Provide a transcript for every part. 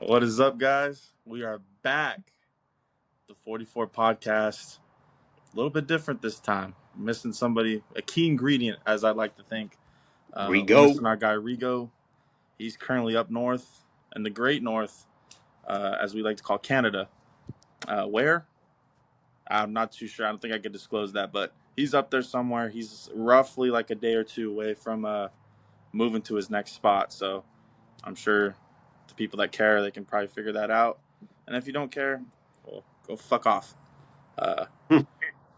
What is up, guys? We are back. The 44 podcast. A little bit different this time. Missing somebody, a key ingredient, as I like to think. We're Rigo. missing our guy Rigo. He's currently up north in the great north, as we like to call Canada. Where? I'm not too sure. I don't think I could disclose that, but he's up there somewhere. He's roughly like a day or two away from moving to his next spot. So I'm sure the people that care, they can probably figure that out. And if you don't care, well, go fuck off. Uh,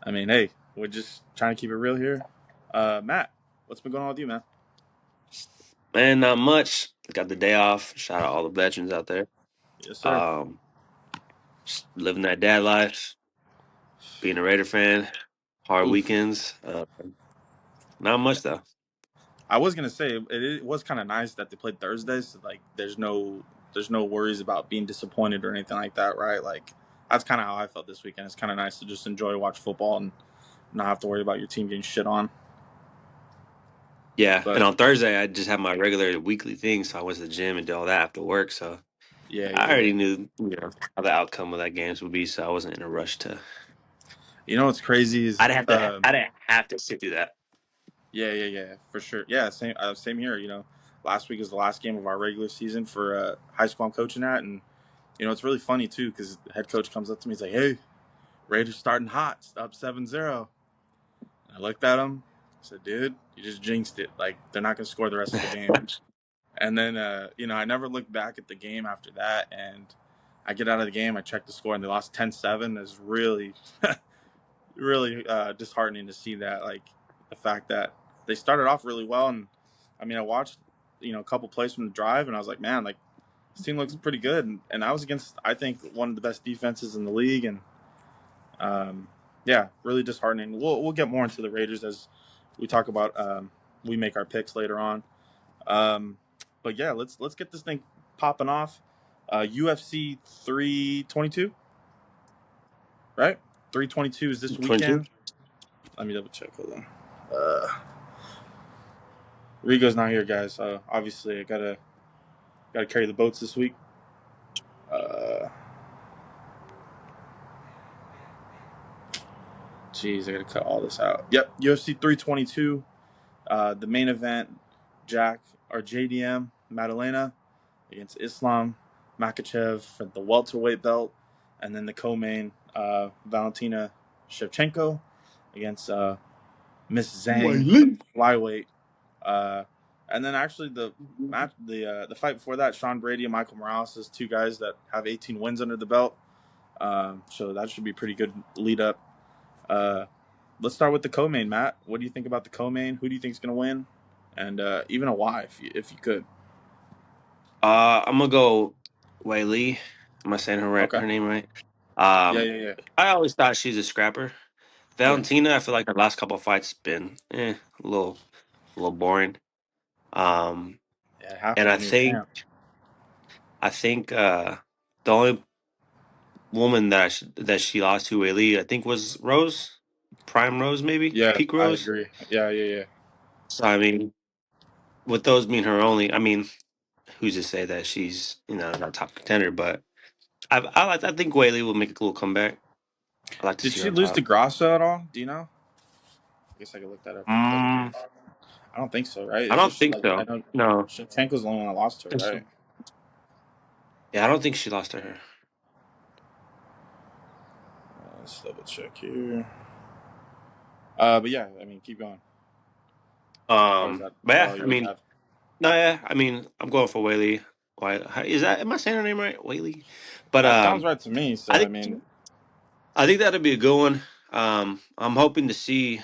I mean, hey, we're just trying to keep it real here. Matt, what's been going on with you, man? Man, not much. Got the day off. Shout out all the veterans out there. Yes, sir. Um, just living that dad life, being a Raider fan, hard Oof. weekends. Not much though. I was gonna say it was kind of nice that they played Thursdays. So, like, there's no worries about being disappointed or anything like that, right? Like, that's kind of how I felt this weekend. It's kind of nice to just enjoy watch football and not have to worry about your team getting shit on. Yeah, and But on Thursday I just had my regular weekly thing, so I went to the gym and did all that after work. So yeah, I yeah, yeah. already knew, how the outcome of that games would be, so I wasn't in a rush to. You know what's crazy is I didn't have to. I didn't have to sit through that. yeah, yeah, yeah, for sure. Yeah, same here. Last week is the last game of our regular season for high school I'm coaching at, and it's really funny too because the head coach comes up to me, he's like, "Hey, Raiders starting hot, it's up 7-0." I looked at him, I said, "Dude, you just jinxed it. Like, they're not gonna score the rest of the game." And then I never looked back at the game after that, and I get out of the game, I check the score, and they lost 10-7. It's really really disheartening to see that. Like, the fact that they started off really well, and I mean, I watched a couple plays from the drive, and I was like, man, like, this team looks pretty good, and I was against, I think, one of the best defenses in the league, and yeah, really disheartening. We'll get more into the Raiders as we talk about we make our picks later on. But yeah, let's get this thing popping off. UFC 322, right? 322 is this 22. weekend. Let me double check. Hold on. Uh, Rigo's not here, guys. So obviously, I gotta carry the boats this week. Jeez, I gotta cut all this out. Yep, UFC 322. The main event, JDM Madalena against Islam Makachev for the welterweight belt, and then the co-main, Valentina Shevchenko against Miss Zhang for Wiley. flyweight. And then actually the match, the fight before that, Sean Brady and Michael Morales, is two guys that have 18 wins under the belt. So that should be pretty good lead up. Let's start with the co-main, Matt. What do you think about the co-main? Who do you think is going to win? And even a why, if you could. I'm gonna go Wiley. Am I saying Okay. her name right? Yeah, Um, yeah, yeah, I always thought she's a scrapper. yeah. Valentina, I feel like her last couple of fights been a little boring. Um, Yeah, half and of a new champ. I think the only woman that she lost to Whaley, I think was Rose, Prime Rose, maybe Yeah, Peak I Rose. agree. Yeah, yeah, yeah. So I mean, with those being her only, I mean, who's to say that she's not a top contender? But I think Whaley will make a little comeback. I like to Did see her she on lose to top. Grasso at all? Do you know? I guess I could look that up real quick. Mm, I don't think so, right? I It's don't just think like, I so. know No. Shevchenko's the only one that lost to her, right? Yeah, I don't think she lost to her. Let's double check here. But yeah, I mean, keep going. Or is But that yeah, all I you really mean, have? no, yeah, I mean, I'm going for Whaley. Why is that? Am I saying her name right, Whaley? But That sounds right to me. I So I think mean, I think that'd be a good one. I'm hoping to see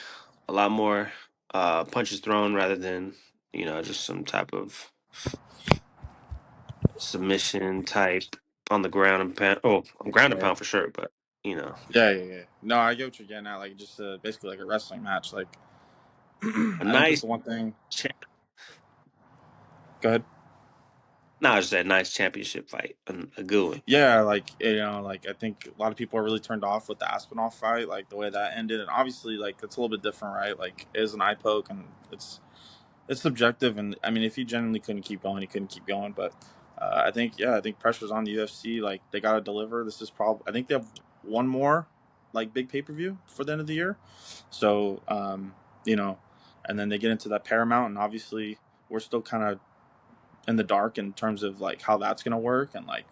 a lot more punches thrown rather than just some type of submission type on the ground and pound. Oh, on ground and yeah, pound for sure, but you know, yeah, yeah, yeah. No, I get what you're getting at. Like, just basically like a wrestling match. Like, a I think that's nice. the one thing. Cha- Go ahead. no, just a nice championship fight, a good one. Yeah, like, like, I think a lot of people are really turned off with the Aspinall fight, like the way that ended, and obviously, like, it's a little bit different, right? Like, it is an eye poke, and it's subjective, and I mean, if he genuinely couldn't keep going, he couldn't keep going. But I think pressure's on the UFC. Like they gotta deliver. This is probably I think they have one more like big pay per view for the end of the year. So you know, and then they get into that Paramount, and obviously we're still kind of in the dark in terms of like how that's gonna work and like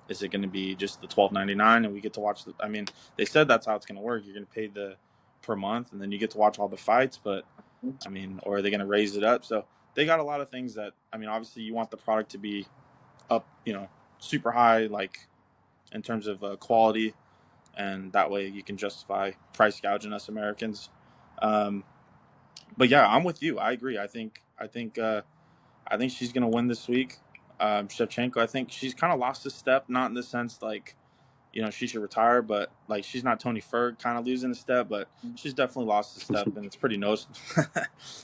is it gonna be just the 12.99 and we get to watch the? I mean, they said that's how it's gonna work. You're gonna pay the per month and then you get to watch all the fights, but I mean, or are they gonna raise it up? So they got a lot of things that I mean, obviously you want the product to be up, super high, like in terms of quality, and that way you can justify price gouging us Americans. Um, but yeah, I'm with you. I agree. I think she's gonna win this week. Shevchenko, I think she's kind of lost a step, not in the sense like she should retire, but like she's not Tony Ferg kind of losing a step, but she's definitely lost a step, and it's pretty noticeable.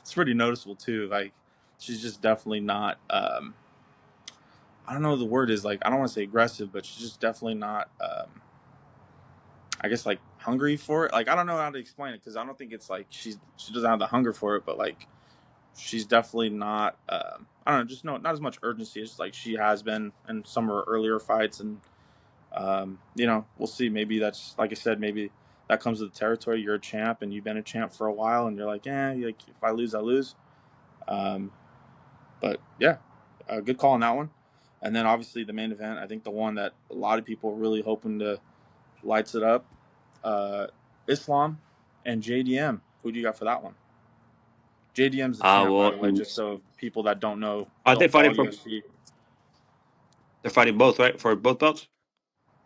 It's pretty noticeable too. Like she's just definitely not. I don't know what the word is, like I don't want to say aggressive, but she's just definitely not. I guess like hungry for it. Like I don't know how to explain it because I don't think it's like she doesn't have the hunger for it, but like she's definitely not. I don't know, just not as much urgency as like she has been in some of her earlier fights, and we'll see. Maybe that's like I said, maybe that comes with the territory. You're a champ, and you've been a champ for a while, and you're like, like if I lose, I lose. Um, but yeah, a good call on that one. And then obviously the main event, I think the one that a lot of people are really hoping to lights it up, uh, Islam and JDM. Who do you got for that one? JDM's the champ, by Well, the way, just so people that don't know, are they don't fighting follow for? UFC. They're fighting both, right? For both belts.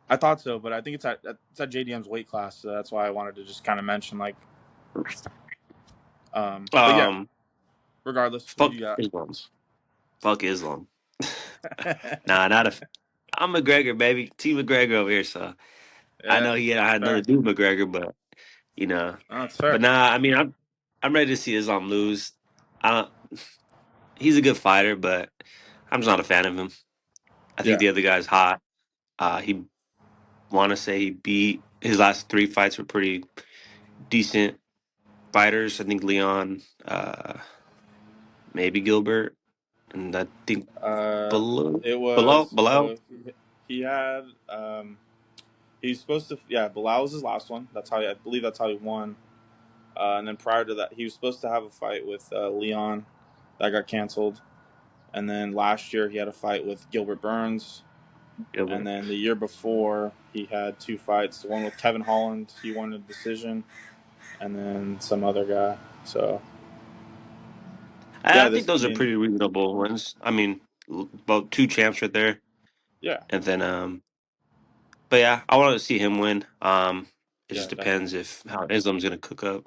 I thought so, but I think it's at JDM's weight class, so that's why I wanted to just kind of mention like, but yeah, Um, regardless, who do fuck you got? Islam's. Fuck Islam. Nah, not a. I'm McGregor, baby. Team McGregor over here. So I Yeah, know he that's had nothing to fair. do with McGregor, but you know, No, that's but fair. nah. I mean, I'm ready to see Islam lose. I He's a good fighter, but I'm just not a fan of him. I think Yeah. the other guy's hot. He want to say he beat his last three fights were pretty decent fighters. I think Leon, maybe Gilbert, and I think Uh, below it below was below. so he had he's supposed to Bilal was his last one. That's how I believe that's how he won. And then prior to that, he was supposed to have a fight with Leon, that got canceled. And then last year he had a fight with Gilbert Burns. And Gilbert. then the year before he had two fights. The one with Kevin Holland, he won a decision, and then some other guy. So yeah, I think I those are mean, pretty reasonable ones. I mean, about two champs right there, yeah, and then but yeah, I want to see him win. It yeah, just definitely. depends if how Islam's gonna cook up.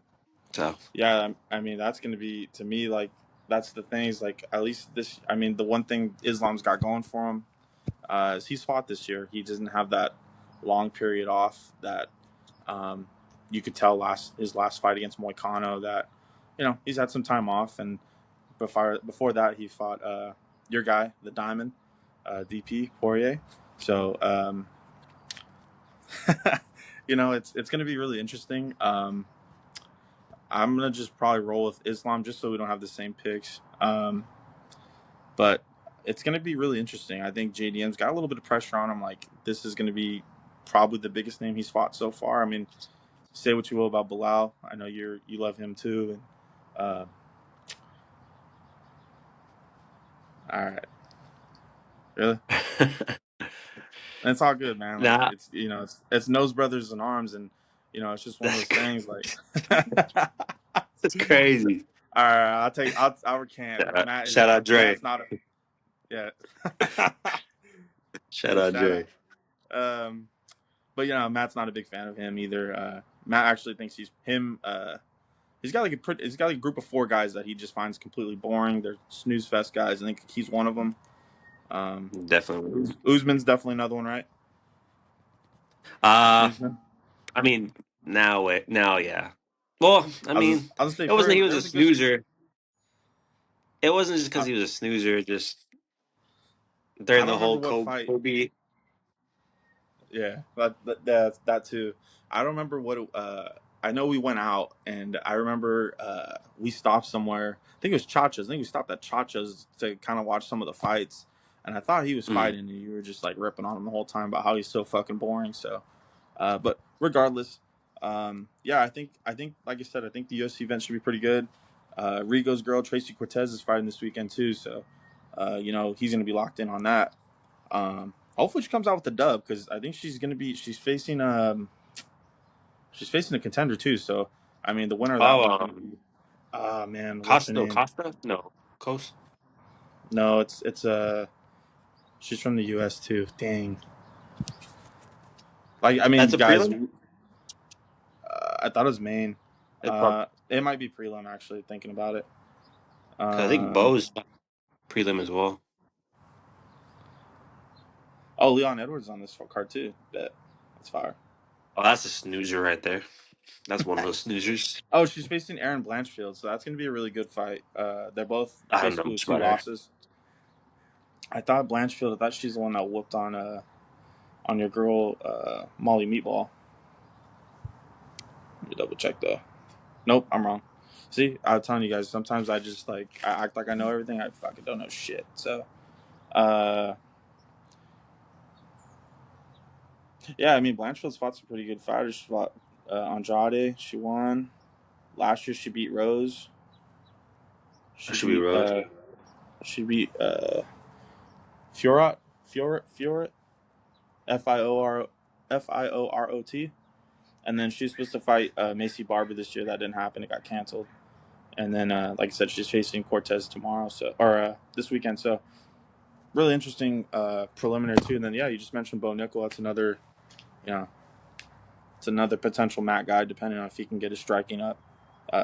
So Yeah, I mean that's gonna be to me like that's the thing is like at least this. I mean the one thing Islam's got going for him is he's fought this year. He doesn't have that long period off that um, you could tell his last fight against Moicano that he's had some time off, and before that he fought your guy the Diamond, DP Poirier. So it's gonna be really interesting. I'm gonna just probably roll with Islam just so we don't have the same picks. But it's gonna be really interesting. I think JDM's got a little bit of pressure on him. Like this is gonna be probably the biggest name he's fought so far. I mean, say what you will about Bilal. I know you love him too. And all right, really, and it's all good, man. Like nah, it's it's nose brothers in arms, and it's just one of that's those things. Like, all that's crazy. right, I'll recant. Shout out Dre. Matt's not a yeah. Shout Yeah, out shout out. Dre. Um, but Matt's not a big fan of him either. Matt actually thinks he's got like he's got like a group of four guys that he just finds completely boring. They're snooze fest guys. I think he's one of them. Um, Definitely. Usman's definitely another one, right? Uh Usman. I mean, now, yeah. Well, I mean, I'll just say it wasn't he was there a was a good. snoozer. It wasn't just because Uh, he was a snoozer. Just I during don't the remember whole what fight. Kobe. Yeah, that too. I don't remember what. I know we went out, and I remember we stopped somewhere. I think it was Chacha's. I think we stopped at Chacha's to kind of watch some of the fights, and I thought he was Mm. fighting, and you were just like ripping on him the whole time about how he's so fucking boring. So, but regardless, yeah, I think like I said, I think the UFC event should be pretty good. Rigo's girl Tracy Cortez is fighting this weekend too, so he's gonna be locked in on that. Hopefully she comes out with the dub because I think she's facing a contender too. So I mean, the winner of that Oh, one's gonna be man, what's her Costa, name? Costa? No, Coast. No, it's she's from the U.S. too. Dang. Like I mean, That's a guys, prelim. I thought it was Maine. It's prob- It might be prelim actually. Thinking about it. 'Cause I think Um, Bo's prelim as well. oh, Leon Edwards on this card too. Bet that's fire. Oh, that's a snoozer right there. That's one of those snoozers. Oh, she's facing Aaron Blanchfield, so that's gonna be a really good fight. They're both I don't know basically with much two about her. losses. I thought Blanchfield. I thought she's the one that whooped on your girl Molly Meatball. Let me double check though. Nope, I'm wrong. See, I'm telling you guys. Sometimes I just I act like I know everything. I fucking don't know shit. So, uh, yeah, I mean Blanchfield's fought some pretty good fighters. She fought Andrade. She won last year. She beat Rose. That She should be beat Rose. Fiorot Fiorot Fiorot. And then she's supposed to fight Macy Barber this year. That didn't happen. It got canceled. And then, like I said, she's facing Cortez tomorrow, this weekend. So really interesting preliminary too. And then yeah, you just mentioned Bo Nickel. That's another, you know, it's another potential Matt guy. Depending on if he can get his striking up,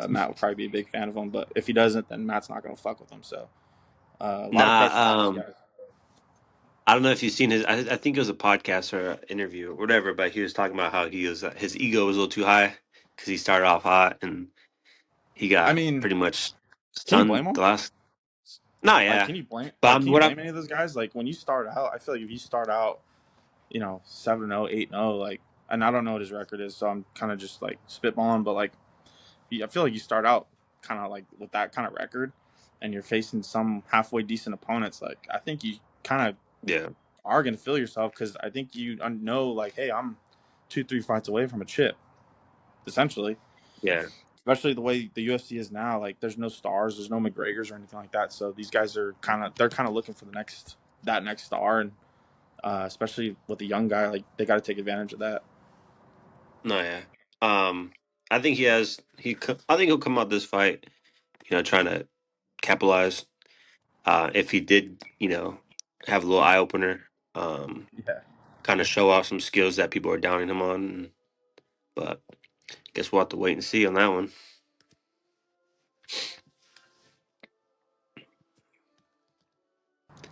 Matt would probably be a big fan of him. But if he doesn't, then Matt's not going to fuck with him. So a lot of pressure for Nah, these guys. I don't know if you've seen his. I think it was a podcast or an interview or whatever, but he was talking about how his ego was a little too high because he started off hot and he I got mean, pretty much can you stunned blame him? the last. No, Like, yeah, can you blame but I'm can you what I'm. blame any of those guys? Like when you start out, I feel like if you start out, 7-0, 8-0, like, and I don't know what his record is, so I'm kind of just like spitballing, but like I feel like you start out kind of like with that kind of record, and you're facing some halfway decent opponents. Like I think you kind of Yeah, are gonna feel yourself because I think you know like, hey, I'm 2-3 fights away from a chip, essentially. yeah, Especially the way the UFC is now, like there's no stars, there's no McGregors or anything like that. So these guys are they're kind of looking for that next star, and especially with a young guy, like they got to take advantage of that. no, yeah. Um, I think he has. I think he'll come out this fight, trying to capitalize. If he did, have a little eye opener, Yeah. kind of show off some skills that people are downing him on. But guess we'll have to wait and see on that one.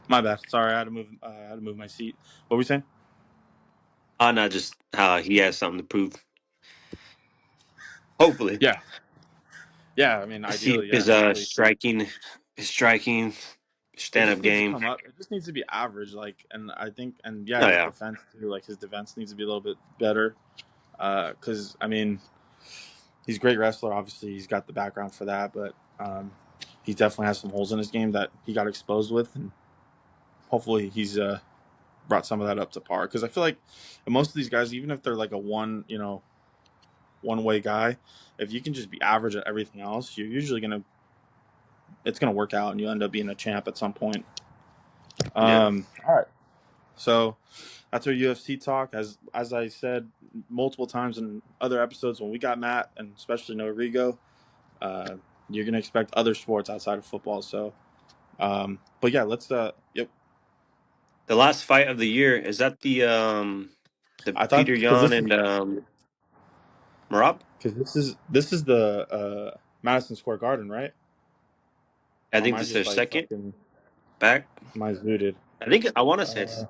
My bad. Sorry, I had to move. I had to move my seat. What were we saying? Not just how he has something to prove. Hopefully, Yeah, yeah. I mean, see if ideally, yeah. Hopefully, his striking, it stand up just needs to game. come up. It just needs to be average. Like, and I think, and yeah, Oh his yeah, defense too. Like, his defense needs to be a little bit better. Because I mean, he's a great wrestler. Obviously, he's got the background for that, but he definitely has some holes in his game that he got exposed with, and hopefully, he's brought some of that up to par. Because I feel like most of these guys, even if they're like a one way guy, if you can just be average at everything else, you're usually it's gonna work out, and you end up being a champ at some point. yeah. All right. So that's our UFC talk. As I said multiple times in other episodes, when we got Matt and especially No Rigo, uh, you're gonna expect other sports outside of football. So, but yeah, let's. Yep. The last fight of the year is that the I thought Peter because Yan and Marab. this is the Madison Square Garden, right? I Or am think I this is just their like second fucking? back. Mine's muted. I think I want to say Uh, it's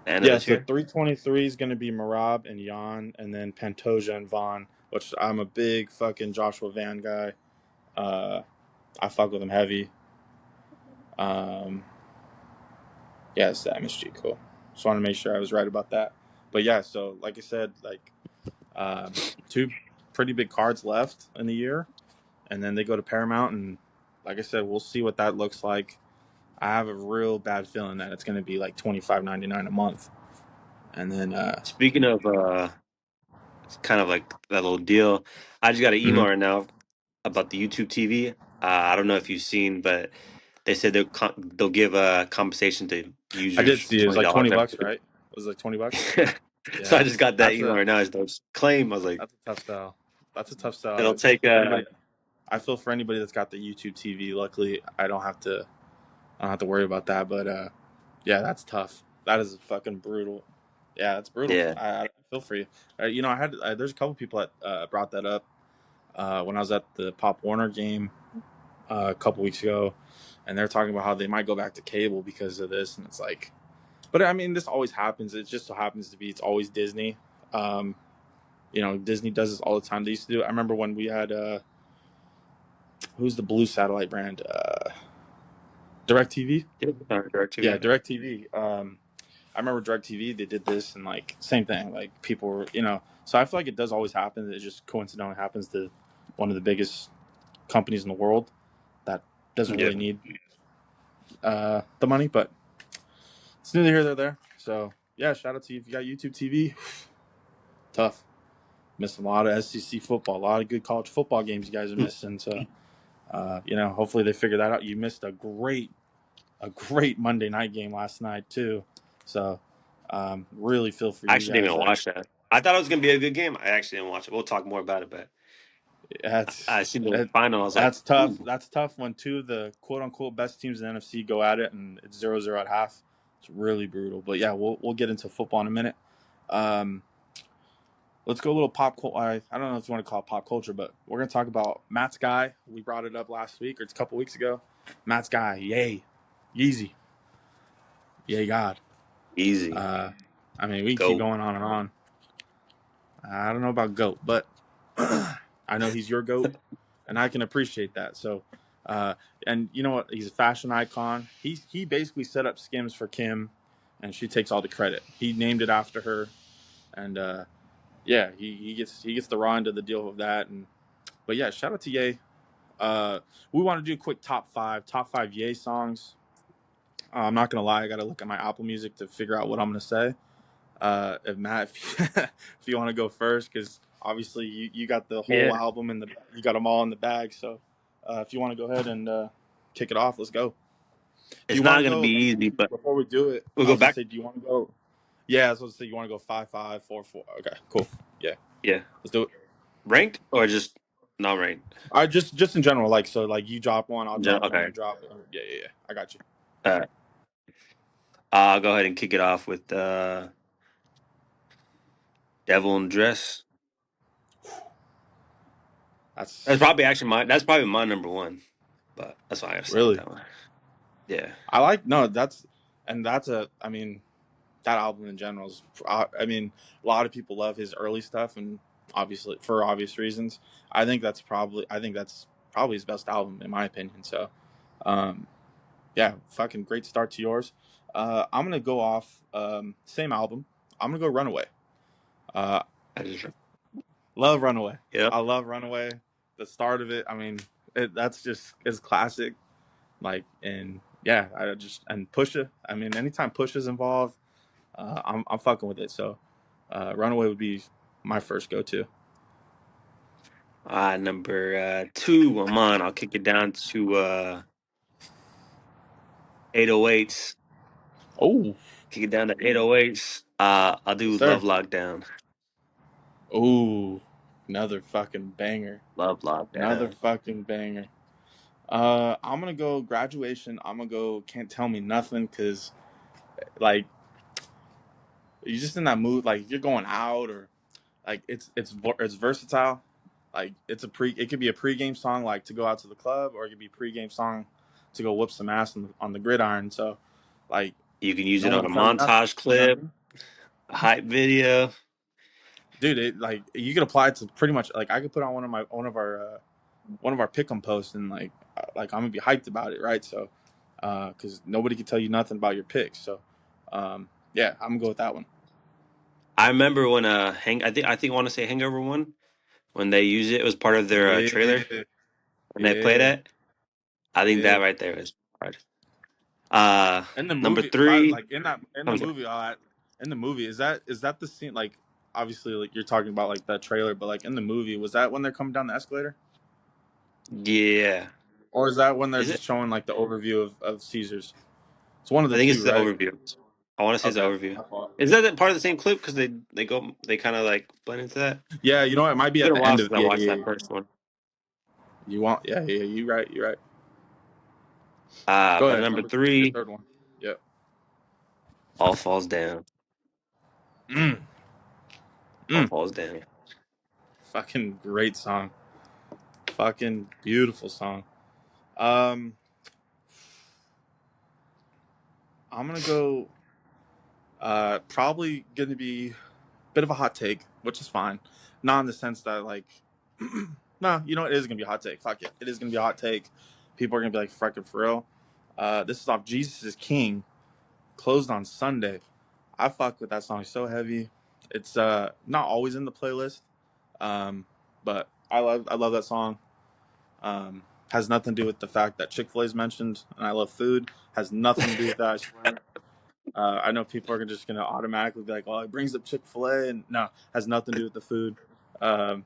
the end of yeah, this so year. 323 is going to be Marab and Jan, and then Pantoja and Vaughn, which I'm a big fucking Joshua Van guy. Uh, I fuck with him heavy. Um, yeah, it's the MSG. Cool. Just want to make sure I was right about that. But yeah, so like I said, like two pretty big cards left in the year, and then they go to Paramount, and like I said, we'll see what that looks like. I have a real bad feeling that it's going to be like $25.99 a month, and then Speaking of it's kind of like that little deal. I just got an email mhm. right now about the YouTube TV. I don't know if you've seen, but they said they'll give a compensation to I did users see it was like $20 $20, every right? It was like $20. week. So I Yeah, just got that that's email a right now. It's those claim. I was like, that's a tough sell. That's a tough sell. it'll take For anybody, I feel for anybody that's got the YouTube TV. Luckily, I don't have to worry about that. But yeah, that's tough. That is fucking brutal. Yeah, that's brutal. yeah, I feel for you. There's a couple people that brought that up when I was at the Pop Warner game a couple weeks ago, and they're talking about how they might go back to cable because of this, and it's like, but I mean, this always happens. It just so happens to be it's always Disney. Um, Disney does this all the time. They used to do it. I remember when we had who's the blue satellite brand? DirecTV. yeah, Yeah, DirecTV. DirecTV. I remember DirecTV. They did this and like same thing. Like people were, So I feel like it does always happen. It just coincidentally happens to one of the biggest companies in the world that doesn't Yeah, really need the money, but it's neither here nor there. So yeah, shout out to you if you got YouTube TV. Tough. Missing a lot of SEC football, a lot of good college football games you guys are missing. So hopefully they figure that out. You missed a great Monday night game last night too. So really feel for I you actually didn't guys. even watch that. I thought it was gonna be a good game. I actually didn't watch it. We'll talk more about it, but That's I seen the final. I was like, that's tough. ooh, That's tough when two of the quote unquote best teams in the NFC go at it and it's 0-0 at half. It's really brutal. But yeah, we'll get into football in a minute. Um, let's go a little pop culture. I don't know if you want to call it pop culture, but we're gonna talk about Matt's guy. We brought it up last week or it's a couple weeks ago. Matt's guy, yay, Yeezy, yay God. easy, Uh, I mean, we can keep go. going on and on. I don't know about goat, but I know he's your goat, and I can appreciate that. So, uh, and you know what? He's a fashion icon. He basically set up Skims for Kim, and she takes all the credit. He named it after her, and yeah, he gets the raw end of the deal of that. And but yeah, shout out to Ye. We want to do a quick top five Ye songs. I'm not gonna lie, I got to look at my Apple Music to figure out what I'm gonna say. If Matt, if you want to go first, because obviously you got the whole Yeah, album and you got them all in the bag. So if you want to go ahead and kick it off, let's go. Do it's you want not to gonna be go easy, but before we do it? we'll I go was gonna back. say, do you want to go? Yeah, I was gonna say, you want to go 5-5, 4-4. Okay, cool. Yeah, Yeah, let's do it. ranked or just not ranked. All right, just in general, like so, like you drop one, I'll drop one, Okay, you drop it. Yeah, yeah, yeah. I got you. all right. I'll go ahead and kick it off with "Devil in Dress." That's That's probably actually my. That's probably my number one, but that's why I gotta start with really. that one. Yeah, I like no. That's a. I mean, that album in general is. I mean, a lot of people love his early stuff, and obviously for obvious reasons. I think that's probably his best album in my opinion. So, um, yeah, fucking great start to yours. I'm gonna go off same album. I'm gonna go Runaway. Uh, I just love Runaway. yep. I love Runaway. The start of it. I mean, that's just is classic. Like and yeah, I just and Pusha. I mean, anytime Pusha's involved. I'm fucking with it. So, Runaway would be my first go to. Number two. I'm on. I'll kick it down to 808s. Oh, Kick it down to 808s. I'll yes, do sir. Love Lockdown. Oh, another fucking banger. Love Another Lockdown. fucking banger. I'm gonna go Graduation. I'm gonna go Can't Tell Me Nothing because like you're just in that mood. Like you're going out or like it's versatile. Like it could be a pregame song like to go out to the club or it could be a pregame song to go whoop some ass on the gridiron. So like You can use no it one on can a tell me nothing. montage You know what I clip, mean? a hype video. Dude, it like you could apply it to pretty much like I could put on one of our pick'em posts and like I'm gonna be hyped about it, right? So, because nobody can tell you nothing about your picks. So, yeah, I'm gonna go with that one. I remember when I want to say Hangover one when they used it. It was part of their trailer Yeah, and they played yeah, it. I think that yeah. right there is hard. In the Number movie, by three. like in that in the I'm sorry. movie, in the movie, is that the scene? Like, obviously, like you're talking about like that trailer, but like in the movie, was that when they're coming down the escalator, Yeah. or is that when they're Is just it? showing like the overview of Caesars? It's one of I the think it's two, the right? overview. I want to say it's the Okay. overview. Is that part of the same clip? Because they kind of like blend into that. Yeah, you know what? It might be It's at been a the while end of. since I Yeah, watched yeah, that yeah. first one. You want? Yeah, yeah. You right. You right. Go But ahead. number Your three, third one. Yeah. All Falls Down. Mm, All mm. Falls Down. Fucking great song. Fucking beautiful song. Um, I'm gonna go. Probably gonna be a bit of a hot take, which is fine. Not in the sense that like, nah, you know it is gonna be a hot take. Fuck it, it is gonna be a hot take. People are gonna be like, "Fucking for real." This is off Jesus is King, closed on Sunday. I fuck with that song so heavy. It's not always in the playlist, but I love that song. Has nothing to do with the fact that Chick-fil-A is mentioned, and I love food. Has nothing to do with that. I swear. I know people are just gonna automatically be like, "Oh, it brings up Chick-fil-A," and no, has nothing to do with the food. Um,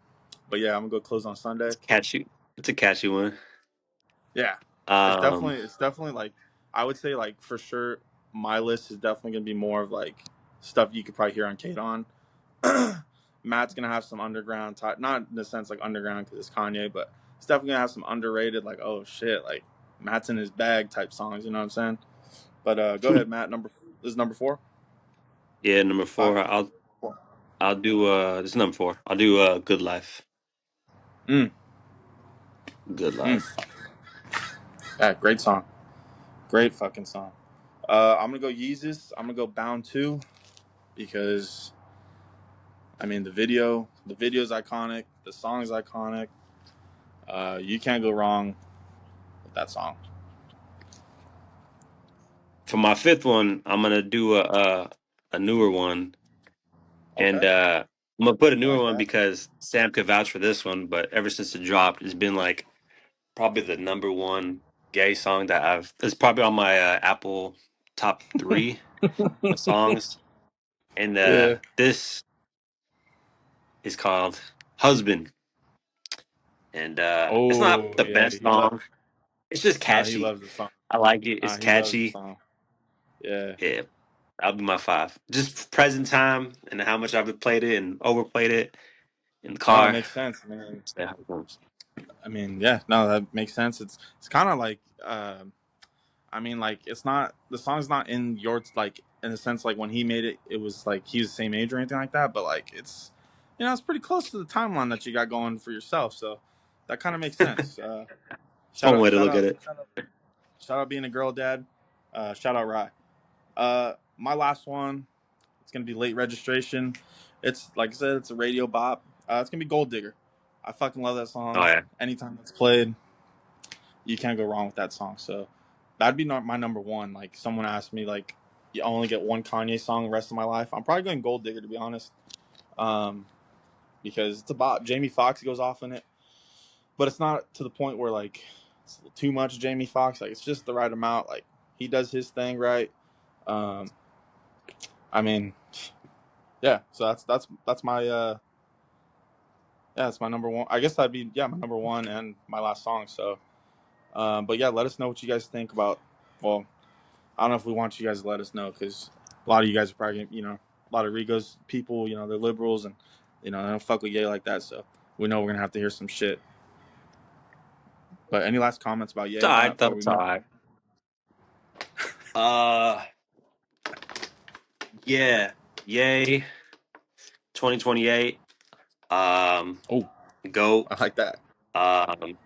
but yeah, I'm gonna go close on Sunday. It's catchy. It's a catchy one. Yeah, it's Um, definitely like I would say like for sure my list is definitely gonna be more of like stuff you could probably hear on Kadon. Matt's gonna have some underground type, not in the sense like underground because it's Kanye, but it's definitely gonna have some underrated like oh shit like Matt's in his bag type songs. You know what I'm saying? But go ahead, Matt. This is number four, yeah, number five, four. four. I'll do this is number four. I'll do Good Life. Mm, Good mm. Life. Yeah, great song, great fucking song. I'm gonna go Yeezus. I'm gonna go Bound 2 because I mean the video's iconic, the song's iconic. You can't go wrong with that song. For my fifth one, I'm gonna do a newer one, and Okay, I'm gonna put a I newer like one that. because Sam could vouch for this one. But ever since it dropped, it's been like probably the number one gay song that I've. It's probably on my Apple top three of songs, and Yeah. this is called "Husband," and it's not Oh the yeah, best song. It's just nah, he catchy. loves the song. I like it. Nah, It's he loves the catchy. song. Yeah. Yeah, that'll be my five. Just present time and how much I've played it and overplayed it in the No, it car. makes sense. Say how it goes. I mean, yeah, no, that makes sense. It's kind of like, I mean, like it's not the song's not in your like in a sense like when he made it, it was like he was the same age or anything like that. But like it's pretty close to the timeline that you got going for yourself. So that kind of makes sense. It's one way to Shout look at out, it. shout out being a girl dad. Shout out Rye. My last one, it's gonna be late registration. It's like I said, it's a radio bop. It's gonna be Gold Digger. I fucking love that Oh song. yeah, Anytime it's played, you can't go wrong with that song. So that'd be not my number one. Like someone asked me, like, you only get one Kanye song the rest of my life. I'm probably going Gold Digger to be honest, um, because it's a bop. Jamie Foxx goes off in it, but it's not to the point where like it's too much Jamie Foxx. Like it's just the right amount. Like he does his thing right. Um, I mean, yeah. So that's my yeah, that's my number one. I guess that'd be yeah my number one and my last song. So, but yeah, let us know what you guys think about. Well, I don't know if we want you guys to let us know because a lot of you guys are probably a lot of Rigos people. They're liberals and they don't fuck with Ye like that. So we know we're gonna have to hear some shit. But any last comments about it's Ye, all right Matt, though. before we It's all move? right. Uh, yeah, yay, 2028. Oh, I Goat. like that, Um,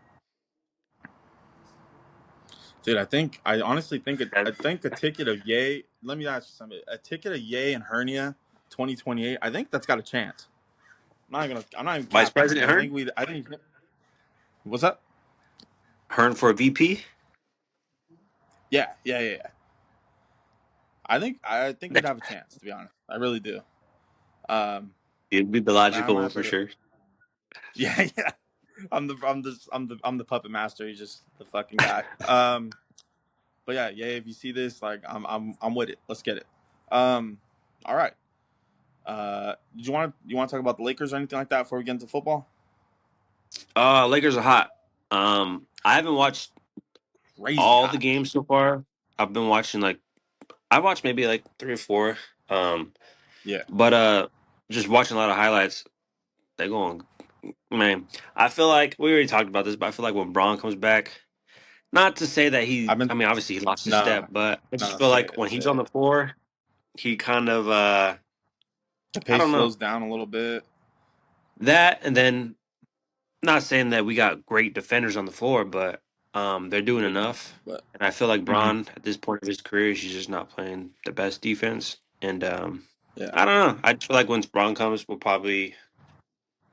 dude. I honestly think that- I think a ticket of Ye. Let me ask you something. A ticket of Ye and Hernia 2028. I think that's got a chance. I'm not even Vice capping. President Hearn. I think. What's up? Hearn for VP. Yeah, yeah, yeah, yeah. I think he'd have a chance. To be honest, I really do. Um, It'd be the but I'm logical gonna one have for to. sure. Yeah, yeah. I'm the puppet master. He's just the fucking guy. But yeah, if you see this, like I'm with it. Let's get it. Um, all right. Did you want to talk about the Lakers or anything like that before we get into football? Lakers are hot. I haven't watched Crazy all the hot. games so far. I've been watching like I watched maybe like three or four. Um, Yeah. but just watching a lot of highlights. They're going, man. I feel like we already talked about this, but I feel like when Braun comes back, not to say that I've I been mean, obviously he lost his step, no, but I just no. feel Say like it. when Say he's on it. the floor, he kind of, The I pace don't know slows down a little bit. that, and then not saying that we got great defenders on the floor, but they're doing We don't. enough. But And I feel like hmm Braun at this point of his career, he's just not playing the best defense. And yeah. I don't know. I just feel like once Braun comes, we'll probably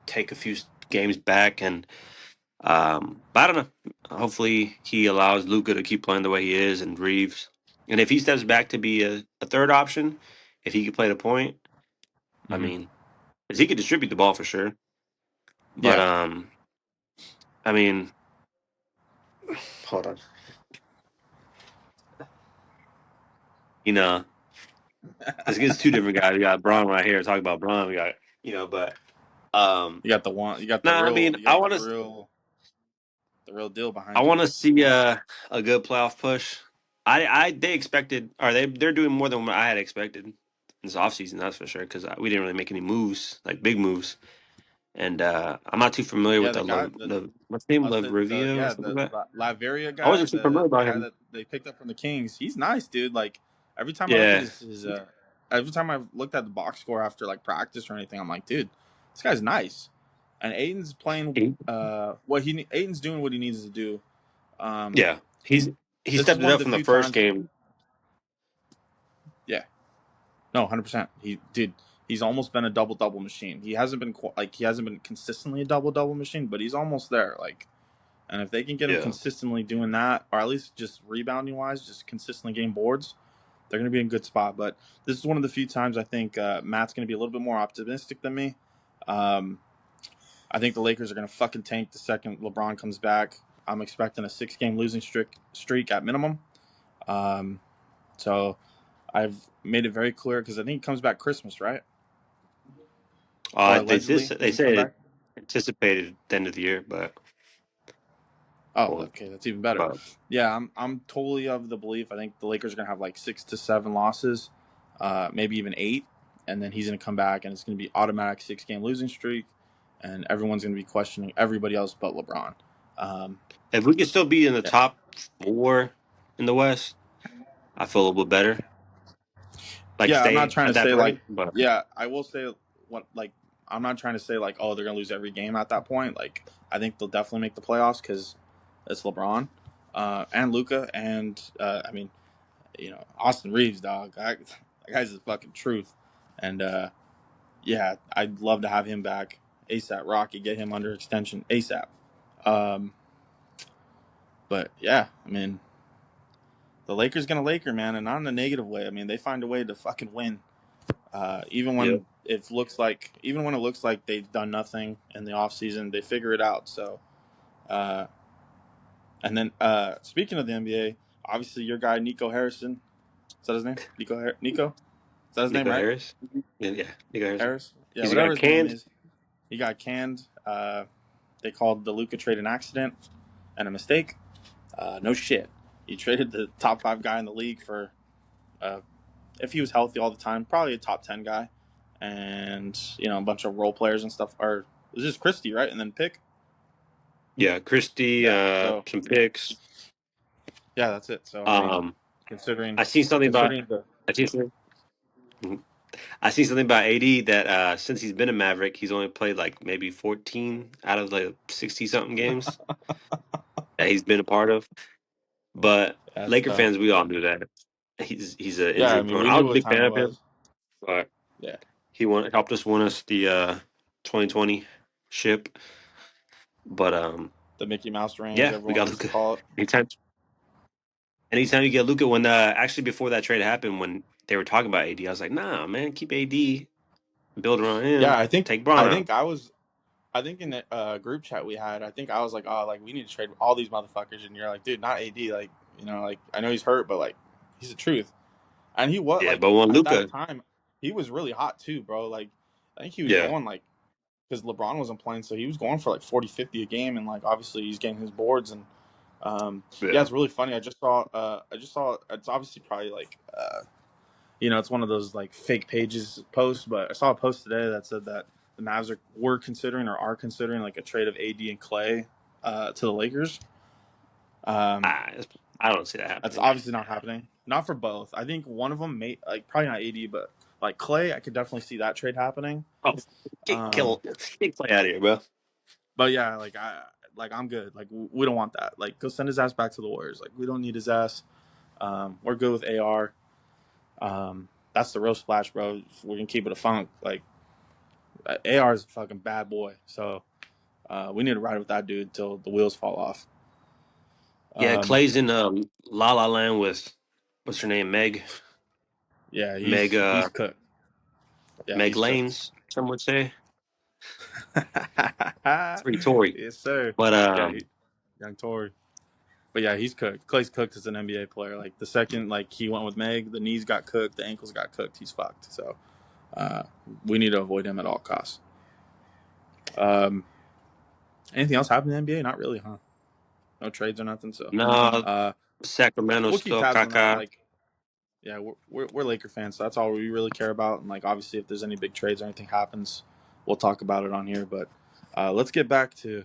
take a few games back, and but I don't know. Hopefully, he allows Luca to keep playing the way he is, and Reeves. And if he steps back to be a third option, if he could play the point, I hmm mean, 'cause he could distribute the ball for sure. But Yeah. I mean, hold on. You know, it's two different guys. We got Braun right here. Talk about Braun. We got but um, You got the one. You got the nah. I real. mean, You got the real deal I behind you. want to see a good playoff push. They expected, or they're doing more than what I had expected this offseason, that's for sure. Because we didn't really make any moves, like big moves, and I'm not too familiar Yeah, with the guy. the what's his name, I'll say Rivia or something like that. the Laveria I guy, wasn't too familiar the about guy him. that they picked up from the Kings. He's nice, dude. Like every time I look at Yeah, his every time I've looked at the box score after like practice or anything, I'm like, dude, this guy's nice. And Aiden's playing he, Aiden's doing what he needs to do. Um, yeah, he this is stepped it one of up the from the few first times. game. Yeah, no, 100%. He's almost been a double double machine. He hasn't been consistently a double double machine, but he's almost there. Like, and if they can get him Yeah, consistently doing that, or at least just rebounding wise, just consistently getting boards, they're going to be in a good spot. But this is one of the few times I think Matt's going to be a little bit more optimistic than me. Um, I think the Lakers are going to fucking tank the second LeBron comes back. I'm expecting a 6 game losing streak at minimum. Um, so I've made it very clear because I think he comes back Christmas, right? Or allegedly they he's going to come say back. it anticipated at the end of the year, but Oh, well, okay, that's even better. but Yeah, I'm totally of the belief. I think the Lakers are gonna have like 6 to 7 losses, maybe even 8, and then he's gonna come back and it's gonna be automatic 6 game losing streak, and everyone's gonna be questioning everybody else but LeBron. Um, if we could still be in the yeah, top four in the West, I feel a little bit better. Like yeah. I'm not stay trying at to that say like, point, but yeah, I will say what like I'm not trying to say like, oh, they're gonna lose every game at that point. Like, I think they'll definitely make the playoffs because it's LeBron, and Luca, and I mean, Austin Reeves, dog. That guy's the fucking truth. And yeah, I'd love to have him back ASAP. Rocky, get him under extension ASAP. Um, but yeah, I mean, the Lakers gonna Laker, man, and not in a negative way. I mean, they find a way to fucking win, yeah. even when it looks like they've done nothing in the offseason, they figure it out. So, uh, and then speaking of the NBA, obviously your guy Nico Harrison, is that his name? Nico, is that his name, Nico right? Harris. Yeah, Nico Harris. Harris. Yeah, He's whatever got his name canned. is. He got canned. They called the Luka trade an accident and a mistake. No shit. He traded the top 5 guy in the league for, uh, if he was healthy all the time, probably a top 10 guy, and a bunch of role players and stuff. Or it was just Christie, right? And then pick. Yeah, Christie. Yeah. So Some picks. yeah, that's it. So I mean, Um, considering I seen something about. considering the I seen something. Mhm. I seen something about AD that since he's been a Maverick, he's only played like maybe 14 out of like 60 something games that he's been a part of. But that's Laker tough. fans, we all knew that he's Yeah, I injury mean, prone. we I knew was a what big time fan it of him, was. but Yeah. he helped us win us the 2020 ship. But The Mickey Mouse ring, as yeah, we everyone got likes to Luca. call it. Anytime, anytime you get Luca, when actually before that trade happened, when they were talking about AD, I was like, nah, man, keep AD, build around Yeah, him, I think take Braun I out. think I was I think in a group chat we had, I think I was like, oh, like we need to trade all these motherfuckers, and you're like, dude, not AD, like You know, like I know he's hurt, but like he's the truth. And he was Yeah, like but when at that Luca, time, he was really hot too, bro. Like I think he was yeah, going like because LeBron wasn't playing, so he was going for like 40, 50 a game, and like obviously he's getting his boards and yeah, yeah, it's really funny. I just saw it's obviously probably like it's one of those like fake pages posts, but I saw a post today that said that the Mavs were considering or are considering like a trade of AD and Clay to the Lakers. Um, I, I don't see that that's happening. obviously not happening. Not for both. I think one of them may like probably not AD, but like Clay, I could definitely see that trade happening. Oh, Um, kick play out of here, bro. but yeah, I'm good. Like we don't want that. Like go send his ass back to the Warriors. Like we don't need his ass. We're good with AR. That's the real splash, bro. We're gonna keep it a funk. Like AR is a fucking bad boy. So we need to ride with that dude until the wheels fall off. Yeah, Um, Clay's in La La Land with what's her name, yeah, Meg, he's cooked. Yeah, Meg he's cooked. Lanes. Some would say free Tory, yes, sir. but Yeah, young Tory. But yeah, he's cooked. Clay's cooked as an NBA player. Like the second, like he went with Meg, the knees got cooked, the ankles got cooked. He's fucked. So uh, we need to avoid him at all costs. Um, anything else happen in the NBA? Not really, huh? No trades or nothing. So no, uh, Sacramento we'll keep still tabs on that. Kaka. Like, yeah, we're Laker fans, so that's all we really care about. And like, obviously, if there's any big trades or anything happens, we'll talk about it on here. But let's get back to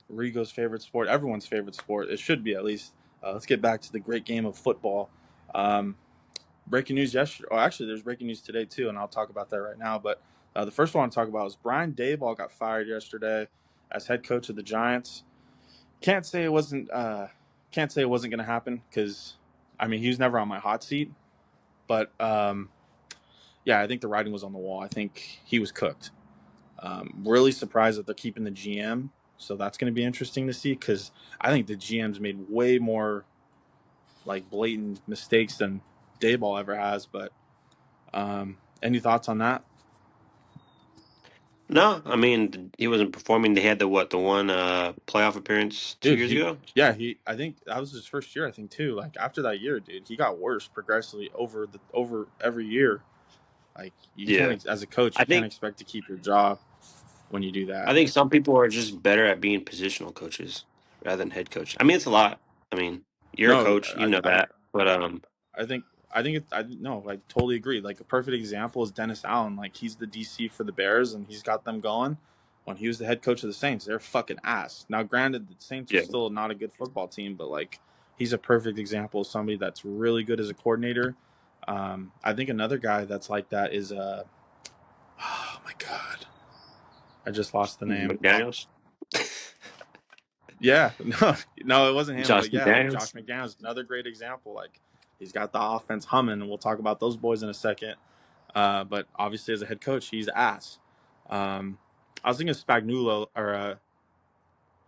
Rigo's favorite sport, everyone's favorite sport. It should be at least. Let's get back to the great game of football. Um, breaking news yesterday. Oh, actually, there's breaking news today too, and I'll talk about that right now. But the first one I want to talk about is Brian Daboll got fired yesterday as head coach of the Giants. Can't say it wasn't. Can't say it wasn't going to happen because, I mean, he was never on my hot seat. But yeah, I think the writing was on the wall. I think he was cooked. Really surprised that they're keeping the GM, so that's going to be interesting to see because I think the GM's made way more like blatant mistakes than Dayball ever has. But any thoughts on that? No, I mean he wasn't performing. They had the one playoff appearance two Dude, years ago. I think that was his first year. I think too. Like after that year, dude, he got worse progressively over every year. Like you Yeah, can't, as a coach, I you can't think expect to keep your job when you do I that. think some people are just better at being positional coaches rather than head coach. I mean, it's a lot. I mean, you're a No, coach, you know that, but I think I no, I totally agree. Like a perfect example is Dennis Allen. Like he's the DC for the Bears and he's got them going. When he was the head coach of the Saints, they're fucking ass. Now, granted, the Saints are yeah. still not a good football team, but like he's a perfect example of somebody that's really good as a coordinator. I think another guy that's like that is oh my god, I just lost the name. McDaniels, Yeah, no, it wasn't him, Josh but yeah, Josh McDaniels. McDaniels, another great example. Like he's got the offense humming, and we'll talk about those boys in a second. But obviously, as a head coach, he's ass. Um, I was thinking Spagnuolo, or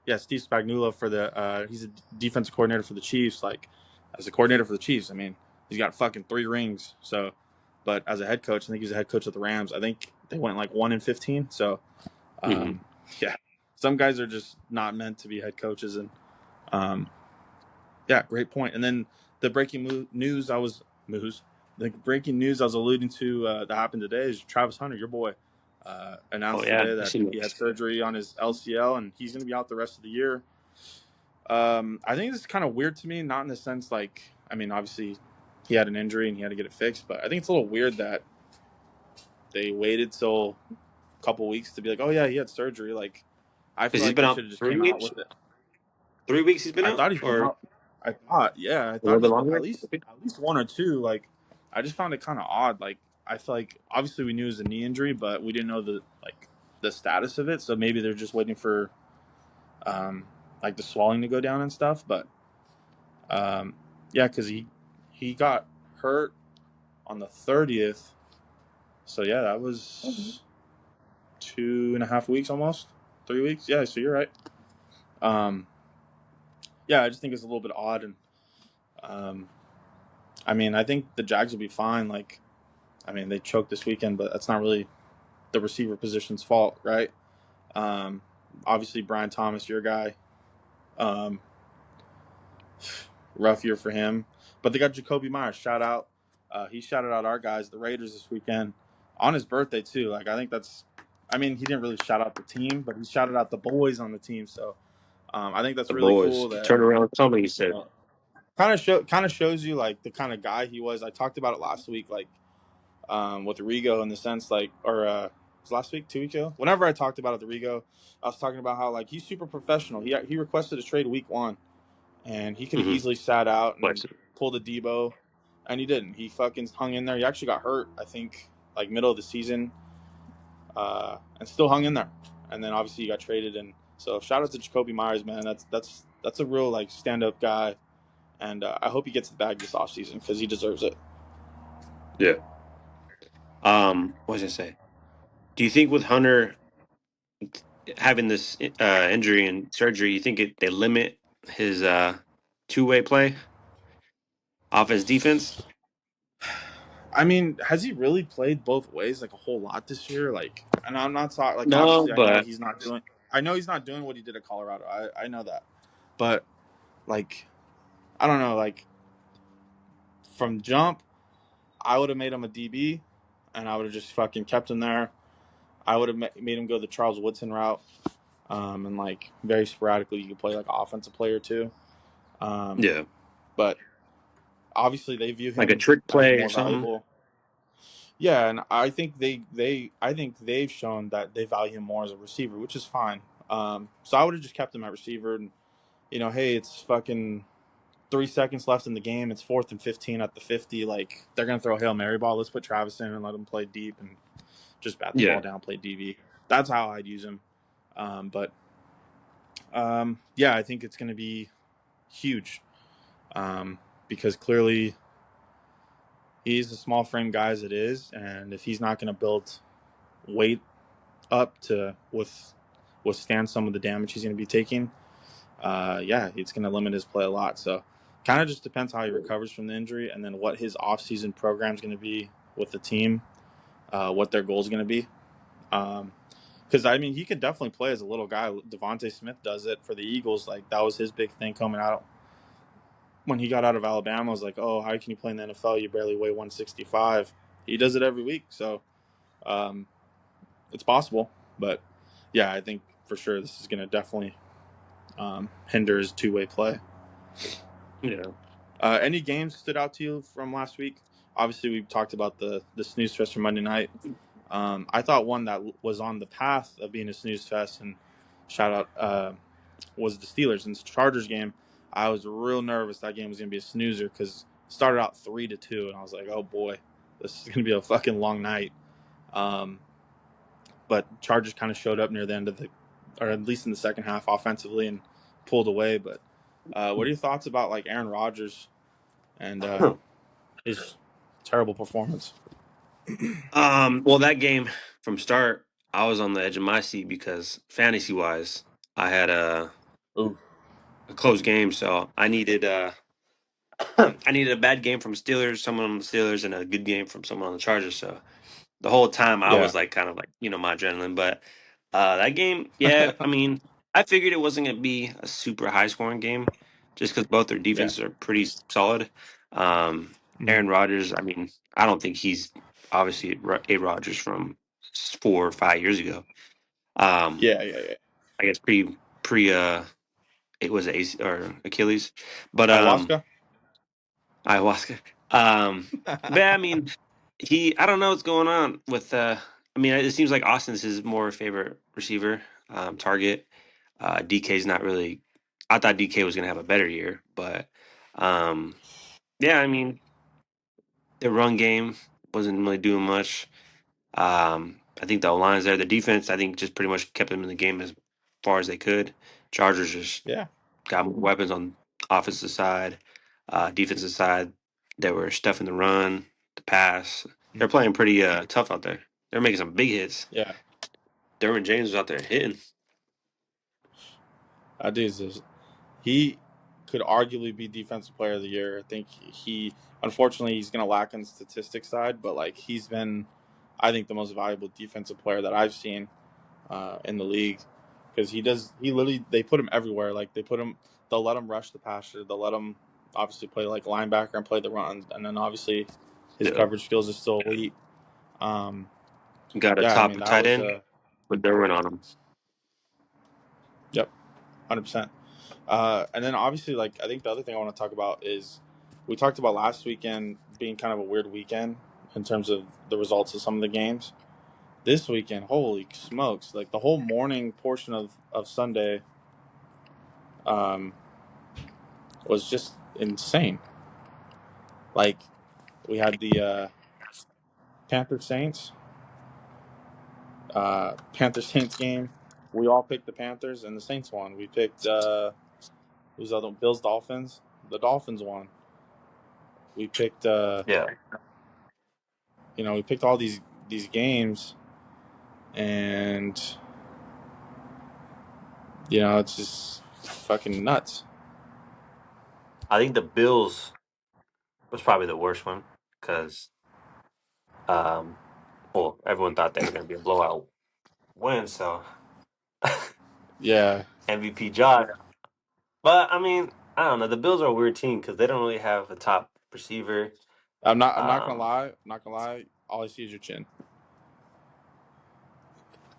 yeah, Steve Spagnuolo for the he's a defensive coordinator for the Chiefs. Like as a coordinator for the Chiefs, I mean, he's got fucking 3 rings. So, but as a head coach, I think he's a head coach of the Rams. I think they went like 1-15. So, Hmm. um, yeah, some guys are just not meant to be head coaches, and um, yeah, great point. And then the news the breaking news I was alluding to that happened today is Travis Hunter, your boy, Oh announced yeah, today I that seen he had this. surgery on his LCL and he's going to be out the rest of the year. I think this is kind of weird to me, not in the sense like, I mean, obviously he had an injury and he had to get it fixed, but I think it's a little weird that they waited till a couple weeks to be like, oh yeah, he had surgery. Like, I Because feel he's like been they out should have just three came out weeks. with it. 3 weeks he's been I out, thought he's been or out. I a thought little bit he's been at longer. least one or two. Like, I just found it kind of odd. Like, I feel like obviously we knew it was a knee injury, but we didn't know the status of it. So maybe they're just waiting for um, like the swelling to go down and stuff. But yeah, because he got hurt on the 30th. So yeah, that was 2.5 weeks almost, 3 weeks. Yeah, so you're right. Um, yeah, I just think it's a little bit odd, and um, I mean, I think the Jags will be fine. Like, I mean, they choked this weekend, but that's not really the receiver position's fault, right? Obviously, Brian Thomas, your guy. Um, rough year for him. But they got Jacoby Myers. Shout out. He shouted out our guys, the Raiders, this weekend on his birthday too. Like I think that's. I mean, he didn't really shout out the team, but he shouted out the boys on the team. So I think that's The really boys cool. That turn around, tell me, you you said. know, kind of shows you like the kind of guy he was. I talked about it last week, like with Rigo in the sense like, or was last week, 2 weeks ago. Whenever I talked about it, the Rigo, I was talking about how like he's super professional. He requested a trade week 1, and he could have Mm-hmm. easily sat out and Bless it. pulled a Debo, and he didn't. He fucking hung in there. He actually got hurt, I think, like middle of the season, and still hung in there. And then obviously he got traded, and so shout out to Jacoby Myers, man. That's a real like stand up guy, and I hope he gets the bag this offseason because he deserves it. Yeah. What was I say? Do you think with Hunter having this injury and surgery, you think they limit his two-way play, offense defense? I mean, has he really played both ways like a whole lot this year? Like, and I'm not talking like No, obviously I know but he's not doing. I know he's not doing what he did at Colorado. I know that, but like I don't know. Like from jump, I would have made him a DB, and I would have just fucking kept him there. I would have made him go the Charles Woodson route, and like very sporadically you could play like offensive player too. Um, yeah, but obviously they view like a him trick as play or more something. valuable. Yeah, and I think I think they've shown that they value him more as a receiver, which is fine. So I would have just kept him at receiver, and hey, it's fucking 3 seconds left in the game. It's 4th and 15 at the 50. Like they're gonna throw a Hail Mary ball. Let's put Travis in and let him play deep and just bat the ball Yeah, down, play DV. That's how I'd use him. But yeah, I think it's gonna be huge because clearly he's a small frame guy as it is, and if he's not gonna build weight up to withstand some of the damage he's going to be taking, yeah, it's going to limit his play a lot. So, kind of just depends how he recovers from the injury, and then what his offseason program is going to be with the team, what their goal is going to be. Because I mean, he could definitely play as a little guy. Devontae Smith does it for the Eagles. Like that was his big thing coming out when he got out of Alabama. I was like, oh, how can you play in the NFL? You barely weigh 165. He does it every week, so um, it's possible. But yeah, I think for sure this is going to definitely hinder his two-way play. yeah. Any games stood out to you from last week? Obviously, we talked about the snooze fest from Monday night. I thought one that was on the path of being a snooze fest, and shout out, was the Steelers and Chargers game. I was real nervous that game was going to be a snoozer because it started out 3-2, and I was like, oh boy, this is going to be a fucking long night. Um, but Chargers kind of showed up near the end of or at least in the second half offensively and pulled away. But what are your thoughts about like Aaron Rodgers and his terrible performance? Well, that game from start, I was on the edge of my seat because fantasy wise, I had Ooh, a close game, so I needed I needed a bad game from Steelers, someone on the Steelers, and a good game from someone on the Chargers. So the whole time I yeah, was like kind of like my adrenaline, but that game, yeah, I mean, I figured it wasn't gonna be a super high scoring game, just because both their yeah, defenses are pretty solid. Um, mm-hmm. Aaron Rodgers, I mean, I don't think he's obviously a Rodgers from 4 or 5 years ago. Um, Yeah, yeah, yeah. I guess pre it was AC or Achilles, but Ayahuasca. ayahuasca. But yeah, I mean, I don't know what's going on with. I mean, it seems like Austin's his more favorite receiver target. DK's not really. I thought DK was gonna have a better year, but um, yeah, I mean, the run game wasn't really doing much. I think the line's there. The defense, I think, just pretty much kept them in the game as far as they could. Chargers just Yeah, got more weapons on offensive side, defensive side. They were stuffing the run, the pass. They're playing pretty tough out there. They're making some big hits. yeah. Derwin James was out there hitting. I do. He could arguably be defensive player of the year. I think unfortunately, he's going to lack on the statistics side, but like he's been, I think, the most valuable defensive player that I've seen in the league because he literally, they put him everywhere. Like they'll let him rush the passer. They'll let him. obviously play like linebacker and play the run, and then obviously his Yeah. coverage skills is still elite. Um, Got a yeah, I mean top that tight was end with Derwin on him. yep, 100%. And then obviously, like I think the other thing I want to talk about is we talked about last weekend being kind of a weird weekend in terms of the results of some of the games. This weekend, holy smokes! Like the whole morning portion of Sunday um, was just insane. Like we had the Panther Saints Panther Saints game. We all picked the Panthers and the Saints won. We picked who's the other Bills Dolphins. The Dolphins won. We picked Yeah. we picked all these games, and it's just fucking nuts. I think the Bills was probably the worst one because, well, everyone thought they were going to be a blowout win. So Yeah, MVP Josh. But I mean, I don't know. The Bills are a weird team because they don't really have a top receiver. I'm not gonna Um, lie. I'm not gonna lie. All I see is your chin.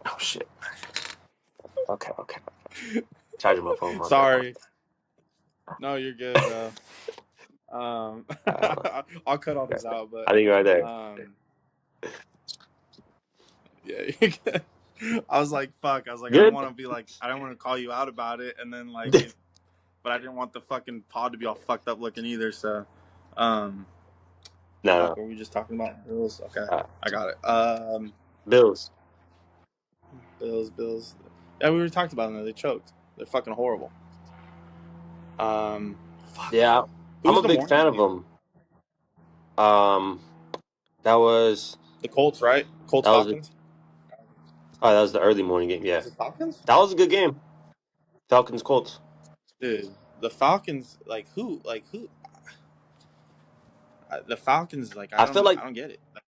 oh shit. Okay, okay. Charging my phone. My bad. Sorry. No, you're good, bro. Uh, I'll cut all yeah, this out, but I think you're right there. um, yeah, you're good. I was like, fuck. I was like, I don't Good. want to be like, I don't want to call you out about it, and then like, but I didn't want the fucking pod to be all fucked up looking either. So, um, fuck. No, Were we just talking about Bills? Okay, no. I got it. Bills. Bills. Yeah, we already talked about them. They choked. They're fucking horrible. Fuck. Yeah, Who I'm was a the big morning fan of game? them. Um, that was The Colts, right? Colts that was Falcons. that was the early morning game. Yeah, Was it Falcons? that was a good game. Falcons Colts. Dude, the Falcons. The Falcons. Like, I feel like I don't get it. Like,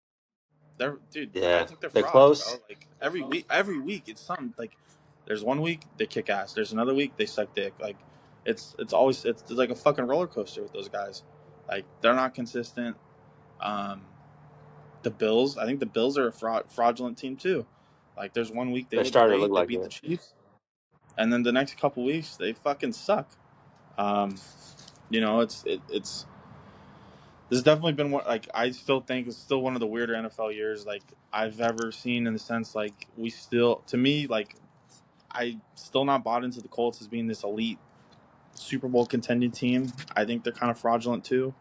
dude. I yeah, think they're they're frauds, close. bro. Like every week it's something. Like, there's one week they kick ass. There's another week they suck dick. Like, it's always it's like a fucking roller coaster with those guys. Like, they're not consistent. Um, the Bills. I think the Bills are a fraudulent team too. Like, there's one week they They're look starting to look great. They like beat the it. Chiefs, and then the next couple weeks they fucking suck. Um, it's this has definitely been what, like, I still think it's still one of the weirder NFL years like I've ever seen, in the sense like we still, to me, like I still not bought into the Colts as being this elite Super Bowl contending team. I think they're kind of fraudulent too.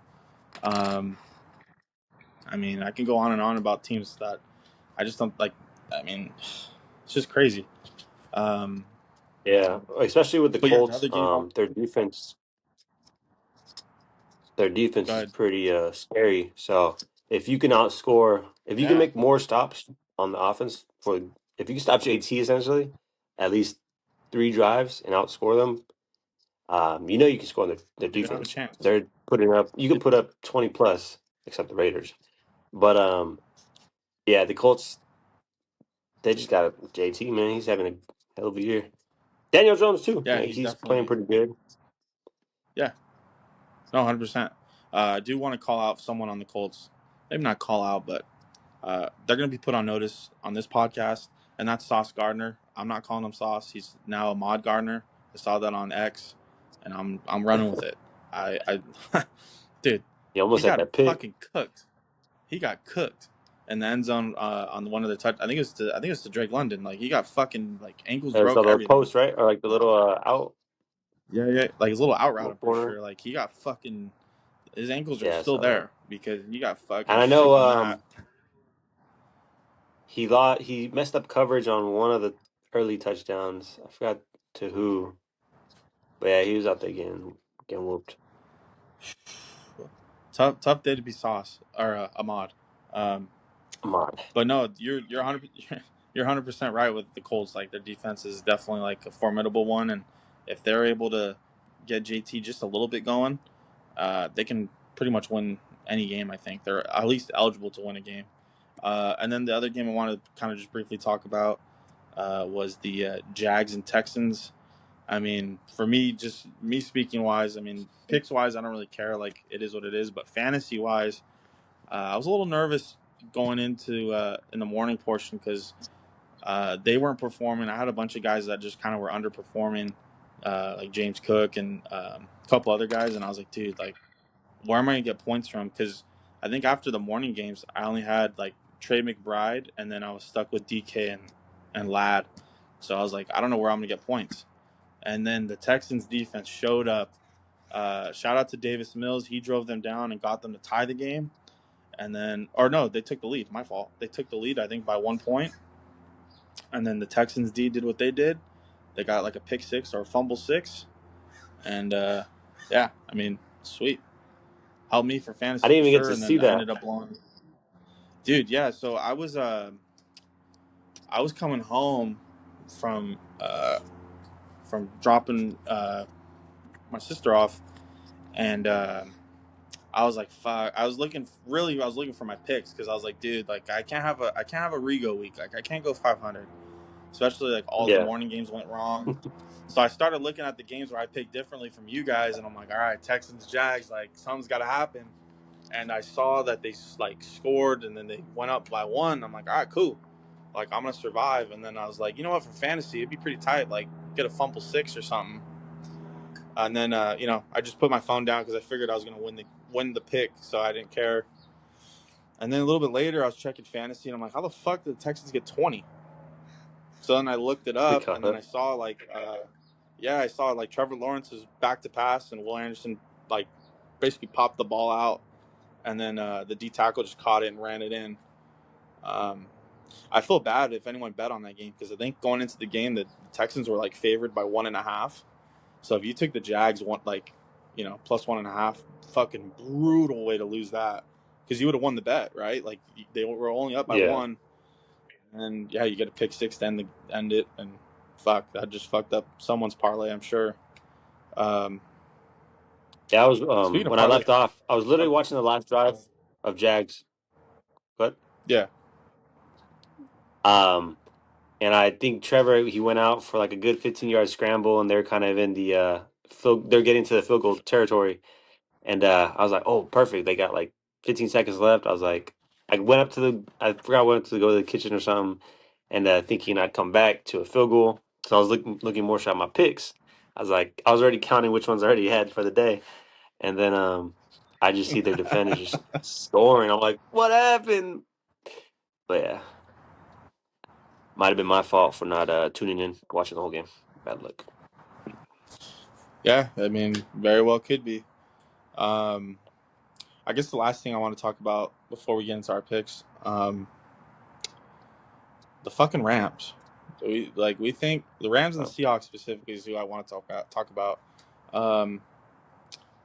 Um, I mean, I can go on and on about teams that I just don't like. I mean, it's just crazy. Um, Yeah, especially with the but yeah, the Colts. other game. Their Go defense is ahead. pretty scary. So if you can Yeah, make more stops on the offense if you can stop JT essentially, at least 3 drives and outscore them, you can score on their you have a defense. chance. They're putting up. You can put up 20 plus, except the Raiders. But yeah, the Colts they just got JT, man. He's having a hell of a year. Daniel Jones too. Yeah, Yeah, he's he's playing definitely. pretty good. Yeah, no, 100%. I do want to call out someone on the Colts. Maybe not call out, but they're going to be put on notice on this podcast, and that's Sauce Gardner. I'm not calling him Sauce. He's now Ahmad Gardner. I saw that on X, and I'm running with it. Dude, He he almost had got that pick. fucking cooked. He got cooked in the end zone on one of the touch. I think it was to Drake London. Like, he got fucking like ankles There's the broke, little everything. post, right? Or like the little out Yeah, yeah. Like his little out route, little I'm pretty corner. sure. Like, he got fucking, his ankles are Yeah, I still saw that. there because he got And fucking I know shook on that. he messed up coverage on one of the early touchdowns. I forgot to who. But yeah, he was out there getting whooped. Tough day to be Sauce or Ahmad. Um, Come on. but no, you're 100% right with the Colts. Like, their defense is definitely like a formidable one, and if they're able to get JT just a little bit going, they can pretty much win any game. I think they're at least eligible to win a game. And then the other game I wanted to kind of just briefly talk about was the Jags and Texans. I mean, for me, just me speaking wise, I mean, picks wise, I don't really care. Like, it is what it is. But fantasy wise, I was a little nervous going into in the morning portion because they weren't performing. I had a bunch of guys that just kind of were underperforming, like James Cook and a couple other guys, and I was like, dude, like, where am I gonna get points from? Because I think after the morning games, I only had like Trey McBride, and then I was stuck with DK and Ladd. So I was like, I don't know where I'm gonna get points. And then the Texans defense showed up. Shout out to Davis Mills. He drove them down and got them to tie the game. And then, or no, they took the lead. My fault. They took the lead, I think, by 1 point. And then the Texans D did what they did. They got like a pick six or a fumble six. And yeah, I mean, sweet. Helped me for I fantasy for didn't even get sure. to And see then I that. ended up blowing. Dude, yeah. So I was coming home from dropping my sister off, and I was like, fuck. I was looking for my picks because I was like, dude, like I can't have a Rego week. Like I can't go 500, especially like all the Yeah, morning games went wrong. So I started looking at the games where I picked differently from you guys, and I'm like, all right, Texans, Jags, like something's got to happen. And I saw that they like scored, and then they went up by one. I'm like, all right, cool. Like I'm gonna survive. And then I was like, you know what, for fantasy, it'd be pretty tight. Like get a fumble six or something. And then I just put my phone down because I figured I was gonna win the pick, so I didn't care. And then a little bit later, I was checking fantasy, and I'm like, how the fuck did the Texans get 20? So then I looked it up, and then because I saw like, I saw like Trevor Lawrence's back to pass, and Will Anderson like basically popped the ball out, and then the D tackle just caught it and ran it in. Um, I feel bad if anyone bet on that game because I think going into the game, the Texans were like favored by 1.5. So if you took the Jags plus 1.5, fucking brutal way to lose that because you would have won the bet, right? Like they were only up by yeah, one, and yeah, you get a pick six to end it, and fuck, that just fucked up someone's parlay, I'm sure. Um, yeah. I was Speaking of when I parlay, left off, I was literally watching the last drive of Jags, but yeah, um, and I think Trevor he went out for like a good 15-yard scramble, and they're kind of in the they're getting to the field goal territory. And I was like, oh, perfect. They got like 15 seconds left. I was like, I forgot I went to go to the kitchen or something, and thinking I'd come back to a field goal. So I was looking more at my picks. I was like, I was already counting which ones I already had for the day, and then I just see their defenders just scoring. I'm like, what happened? But yeah, might have been my fault for not tuning in, watching the whole game. Bad luck. yeah, I mean, very well could be. Um, I guess the last thing I want to talk about before we get into our picks, the fucking Rams. We think the Rams and the Oh. Seahawks specifically is who I want to talk about. Um,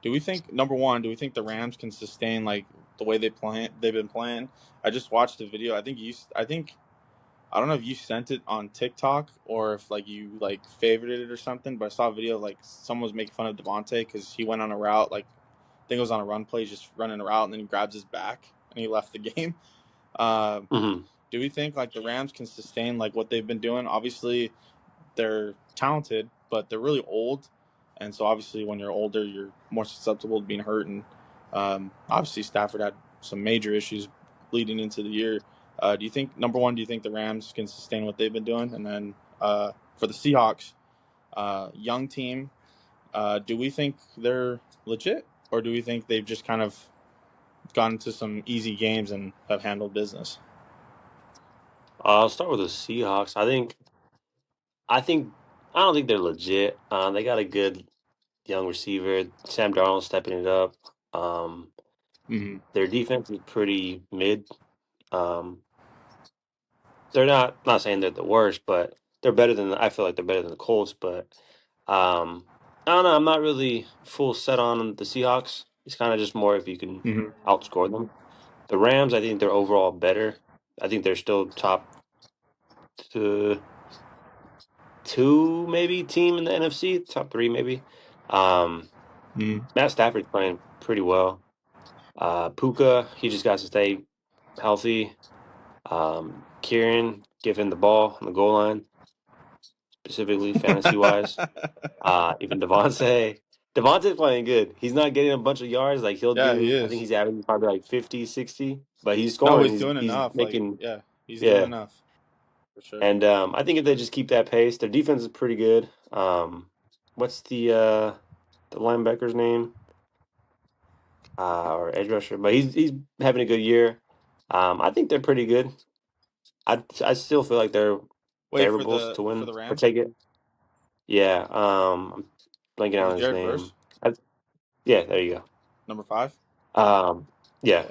do we think number one? Do we think the Rams can sustain like the way they've been playing? I just watched the video. I don't know if you sent it on TikTok or if like you like favorited it or something. But I saw a video like someone was making fun of Devontae because he went on a route like I think it was on a run play, just running a route, and then he grabs his back and he left the game. Um, Hmm. do we think like the Rams can sustain like what they've been doing? Obviously, they're talented, but they're really old, and so obviously when you're older, you're more susceptible to being hurt. And obviously Stafford had some major issues leading into the year. Do you think number one? Do you think the Rams can sustain what they've been doing? And then for the Seahawks, young team, do we think they're legit, or do we think they've just kind of gone to some easy games and have handled business? I'll start with the Seahawks. I think I don't think they're legit. They got a good young receiver, Sam Darnold stepping it up. Um, Mm-hmm. their defense is pretty mid. Um, they're not saying they're the worst, but they're better than I feel like they're better than the Colts. But I don't know. I'm not really full set on the Seahawks. It's kind of just more if you can Mm-hmm. outscore them. The Rams, I think they're overall better. I think they're still top to two maybe team in the NFC, top three maybe. Um, Mm-hmm. Matt Stafford's playing pretty well. Puka, he just got to stay healthy. Kieran, give him the ball on the goal line. specifically fantasy wise. Even Devontae's playing good. He's not getting a bunch of yards. Like he'll Yeah, he do, I think is. he's averaging probably like 50, 60, but he's No, scoring. he's doing He's enough. Like, making, yeah, he's doing yeah. enough for sure. And I think if they just keep that pace, their defense is pretty good. What's the linebacker's name? Or edge rusher, but he's having a good year. I think they're pretty good. I still feel like they're Wait for favorables the to win or Rams. take it. Yeah. I'm blanking Is it on his Jared name. Verse, I, yeah, there you number 5? go. Yeah, Yeah,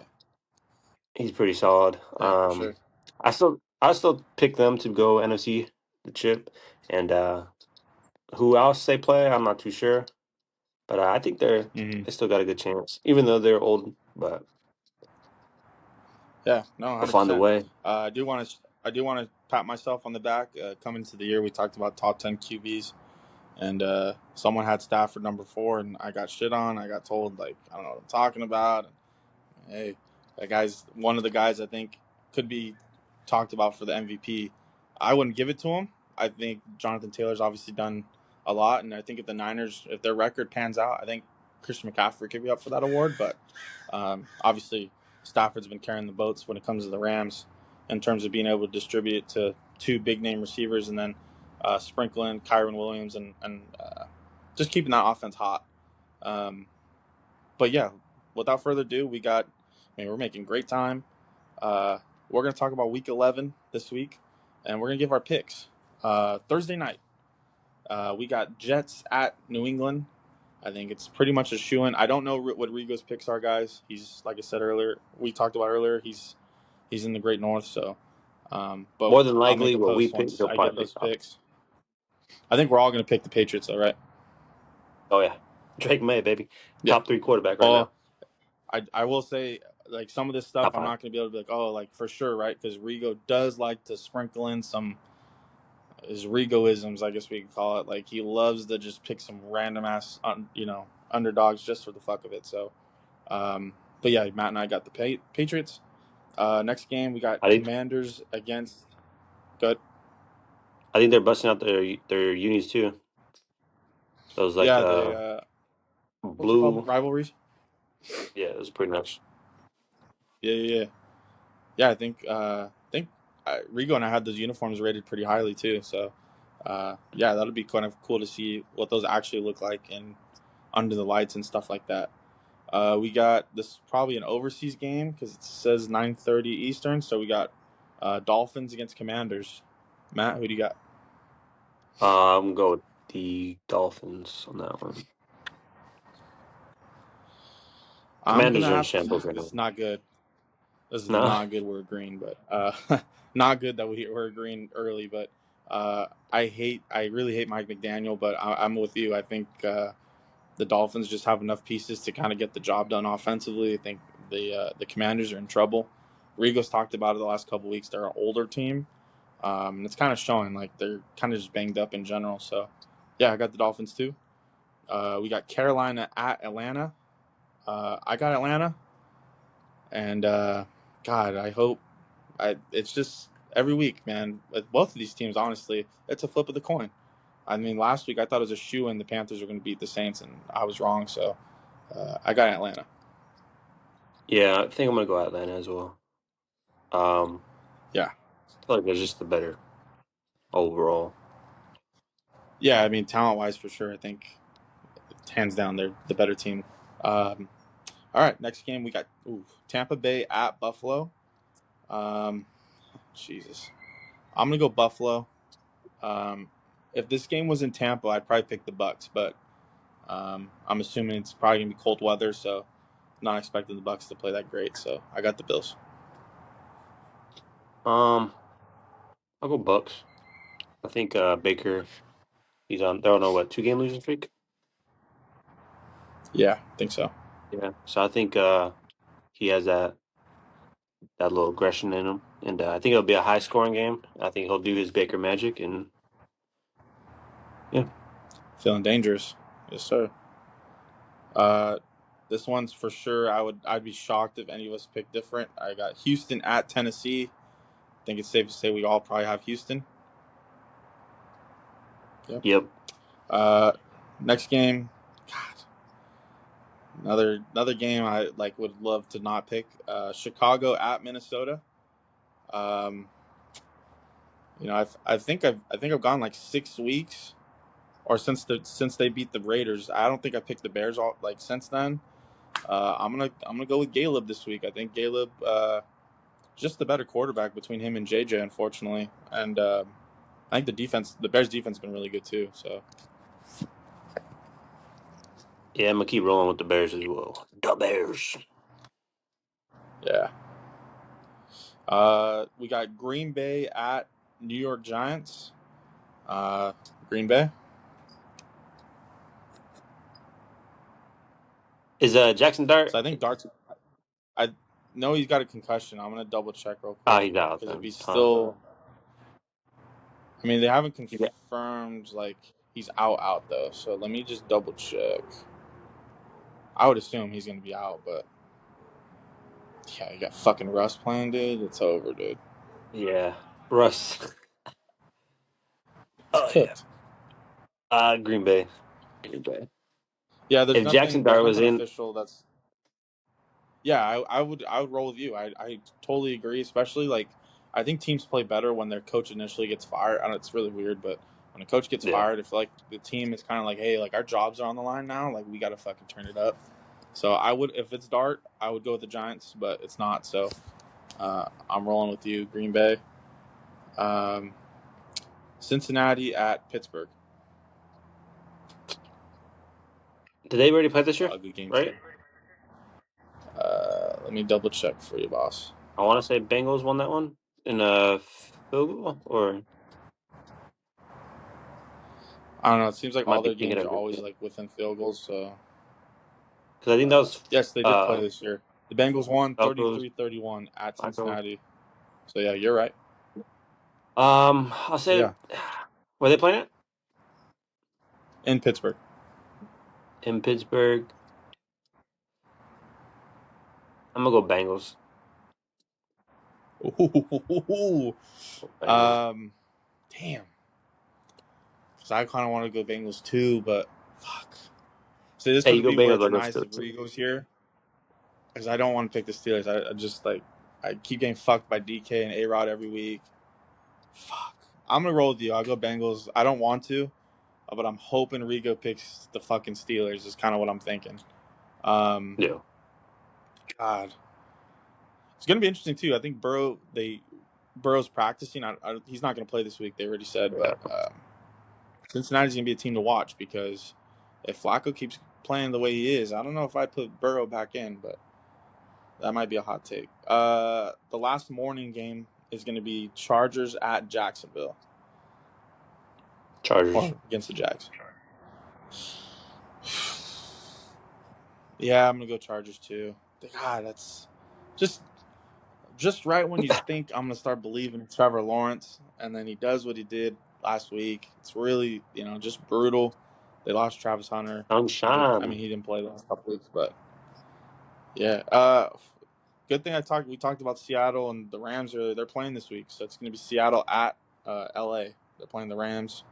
he's pretty solid. yeah, for sure. I still pick them to go NFC the chip, and who else they play, I'm not too sure, but I think Hmm. they still got a good chance, even though they're old. But Yeah, no, they'll hundred find a percent. way. I do want to pat myself on the back. Coming into the year, we talked about top 10 QBs, and someone had Stafford number 4, and I got shit on. I got told like I don't know what I'm talking about. Hey, that guy's one of the guys I think could be talked about for the MVP. I wouldn't give it to him. I think Jonathan Taylor's obviously done a lot, and I think if the Niners, if their record pans out, I think Christian McCaffrey could be up for that award. But obviously, Stafford's been carrying the boats when it comes to the Rams in terms of being able to distribute it to two big name receivers and then sprinkling Kyron Williams and just keeping that offense hot. Um, but yeah, without further ado, we're making great time. We're going to talk about week 11 this week, and we're going to give our picks. Thursday night, we got Jets at New England. I think it's pretty much a shoo-in. I don't know what Rigo's picks are, guys. He's, like I said earlier, we talked about earlier, he's in the Great North, so. But More than I'll make likely, a what we post pick, once he'll I get probably pick those up. picks. I think we're all going to pick the Patriots, though, right? Oh yeah, Drake May, baby, Yeah. top 3 quarterback right now. Well, I will say, like, some of this stuff Top I'm 5. not going to be able to be like, oh, like, for sure, right? Because Rigo does like to sprinkle in some his Rigoisms, I guess we could call it. Like, he loves to just pick some random ass, underdogs just for the fuck of it. So, but yeah, Matt and I got the Patriots. Next game, we got I think Commanders against. Good. I think they're busting out their unis too. Those like Yeah, they, what's it called? blue. Rivalries? Yeah, it was pretty much. Yeah, yeah, yeah. Yeah, I think Rigo and I had those uniforms rated pretty highly too. So, yeah, that'll be kind of cool to see what those actually look like and under the lights and stuff like that. We got this is probably an overseas game because it says 9:30 Eastern. So we got Dolphins against Commanders. Matt, who do you got? I'm gonna go with the Dolphins on that one. I'm Commanders gonna are in have. shambles right It's now. not good. This is No, not good. We're agreeing, but not good that we're agreeing early. But I really hate Mike McDaniel. But I'm with you. I think the Dolphins just have enough pieces to kind of get the job done offensively. I think the Commanders are in trouble. Rigo's talked about it the last couple weeks. They're an older team. And it's kind of showing like they're kind of just banged up in general. So, yeah, I got the Dolphins too. We got Carolina at Atlanta. I got Atlanta, and God, I hope it's just every week, man. With both of these teams, honestly, it's a flip of the coin. I mean, last week I thought it was a shoe and the Panthers were going to beat the Saints, and I was wrong. So, I got Atlanta. yeah, I think I'm gonna go Atlanta as well. Um, Yeah, I feel like they're just the better overall. yeah. I mean, talent wise, for sure, I think hands down they're the better team. Um, all right, next game we got Tampa Bay at Buffalo. Um, Jesus. I'm gonna go Buffalo. Um, if this game was in Tampa, I'd probably pick the Bucks, but I'm assuming it's probably gonna be cold weather, so not expecting the Bucks to play that great. So I got the Bills. Um, I'll go Bucks. I think Baker, they're on a what 2 game losing streak. Yeah, I think so. Yeah, so I think he has that little aggression in him, and I think it'll be a high scoring game. I think he'll do his Baker magic, and yeah. Feeling dangerous, yes sir. Uh, this one's for sure. I'd be shocked if any of us picked different. I got Houston at Tennessee. I think it's safe to say we all probably have Houston. Yep. Yep. Next game, God, another game I like would love to not pick. Chicago at Minnesota. Um, I think I've gone like 6 weeks or since they beat the Raiders. I don't think I picked the Bears all like since then. I'm gonna go with Caleb this week. I think Caleb just the better quarterback between him and JJ, unfortunately, and I think the Bears defense, has been really good too. So Yeah, I'm gonna keep rolling with the Bears as well. The Bears. yeah, we got Green Bay at New York Giants. Green Bay. Is Jackson Dart? So I think Dart's. I know he's got a concussion. I'm gonna double check real Ah, quick he's out because if then. he's Huh. still, I mean, they haven't Yeah. confirmed like he's out though. So let me just double check. I would assume he's gonna be out, but yeah, you got fucking Russ playing, dude. It's over, dude. Yeah. Russ. It's Oh yeah. cooked. Green Bay. Green Bay. Yeah, If Jackson there's Dart was nothing in, official. That's yeah. I would roll with you. I totally agree. Especially like I think teams play better when their coach initially gets fired. I know it's really weird, but when a coach gets yeah, fired, if like the team is kind of like, hey, like our jobs are on the line now, like we got to fucking turn it up. So I would, if it's Dart, I would go with the Giants, but it's not. So I'm rolling with you, Green Bay. Um, Cincinnati at Pittsburgh. did they already play this It's an year? ugly game too. Right. Let me double check for you, boss. I want to say Bengals won that one in a field goal, or I don't know. It seems like I might all be their thinking games of are it always like within field goals. So because I think that was yes, they did play this year. The Bengals won Falcons. 33-31 at Broncos. Cincinnati. So yeah, you're right. I'll say Yeah, were they playing it in Pittsburgh. in Pittsburgh? I'm gonna go Bengals. Ooh. Go Bengals. Um, damn. Because I kind of want to go Bengals too, but fuck. So this Hey, you would go be where Bengals. it's I go nice if Steelers. Rigo's here, because I don't want to pick the Steelers. I just like I keep getting fucked by DK and A Rod every week. Fuck. I'm gonna roll with you. I'll go Bengals. I don't want to, but I'm hoping Rigo picks the fucking Steelers. Is kind of what I'm thinking. Um, Yeah. God, it's gonna be interesting too. I think Burrow's practicing. He's not gonna play this week. They already said, Yeah. but Cincinnati's gonna be a team to watch because if Flacco keeps playing the way he is, I don't know if I'd put Burrow back in, but that might be a hot take. The last morning game is gonna be Chargers at Jacksonville Chargers. or against the Jags. Yeah, I'm gonna go Chargers too. God, that's just just right when you think I'm gonna start believing in Trevor Lawrence, and then he does what he did last week. It's really just brutal. They lost Travis Hunter. I mean, Sunshine. he didn't play the last couple weeks, but yeah. Good thing we talked about Seattle and the Rams earlier. They're playing this week, so it's gonna be Seattle at LA. They're playing the Rams.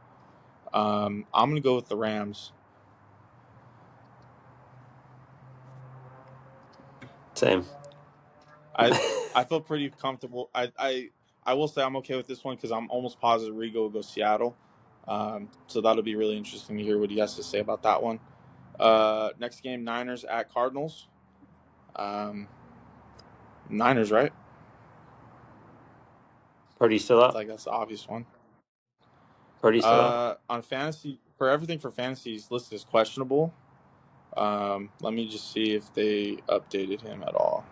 I'm gonna go with the Rams. Same. I I feel pretty comfortable. I will say I'm okay with this one because I'm almost positive Rigo will go Seattle. So that'll be really interesting to hear what he has to say about that one. Next game, Niners at Cardinals. Um, Niners, right? Purdy still I up. feel like that's the obvious one. Purdy still up. On fantasy, for everything for fantasy, he's listed as questionable. Let me just see if they updated him at all.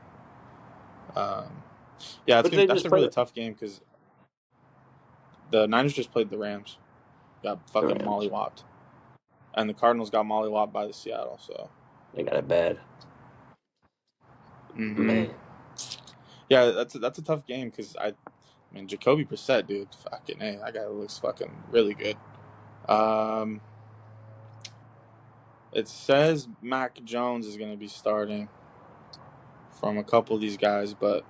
Um, yeah, What did they that's just a play? really tough game because the Niners just played the Rams, got The fucking Rams. mollywopped, and the Cardinals got mollywopped by the Seattle. So, They got it bad. mm-hmm. Man. Yeah, that's a tough game because I mean Jacoby Brissett, dude, fucking hey, that guy looks fucking really good. Um, it says Mac Jones is going to be starting from a couple of these guys, but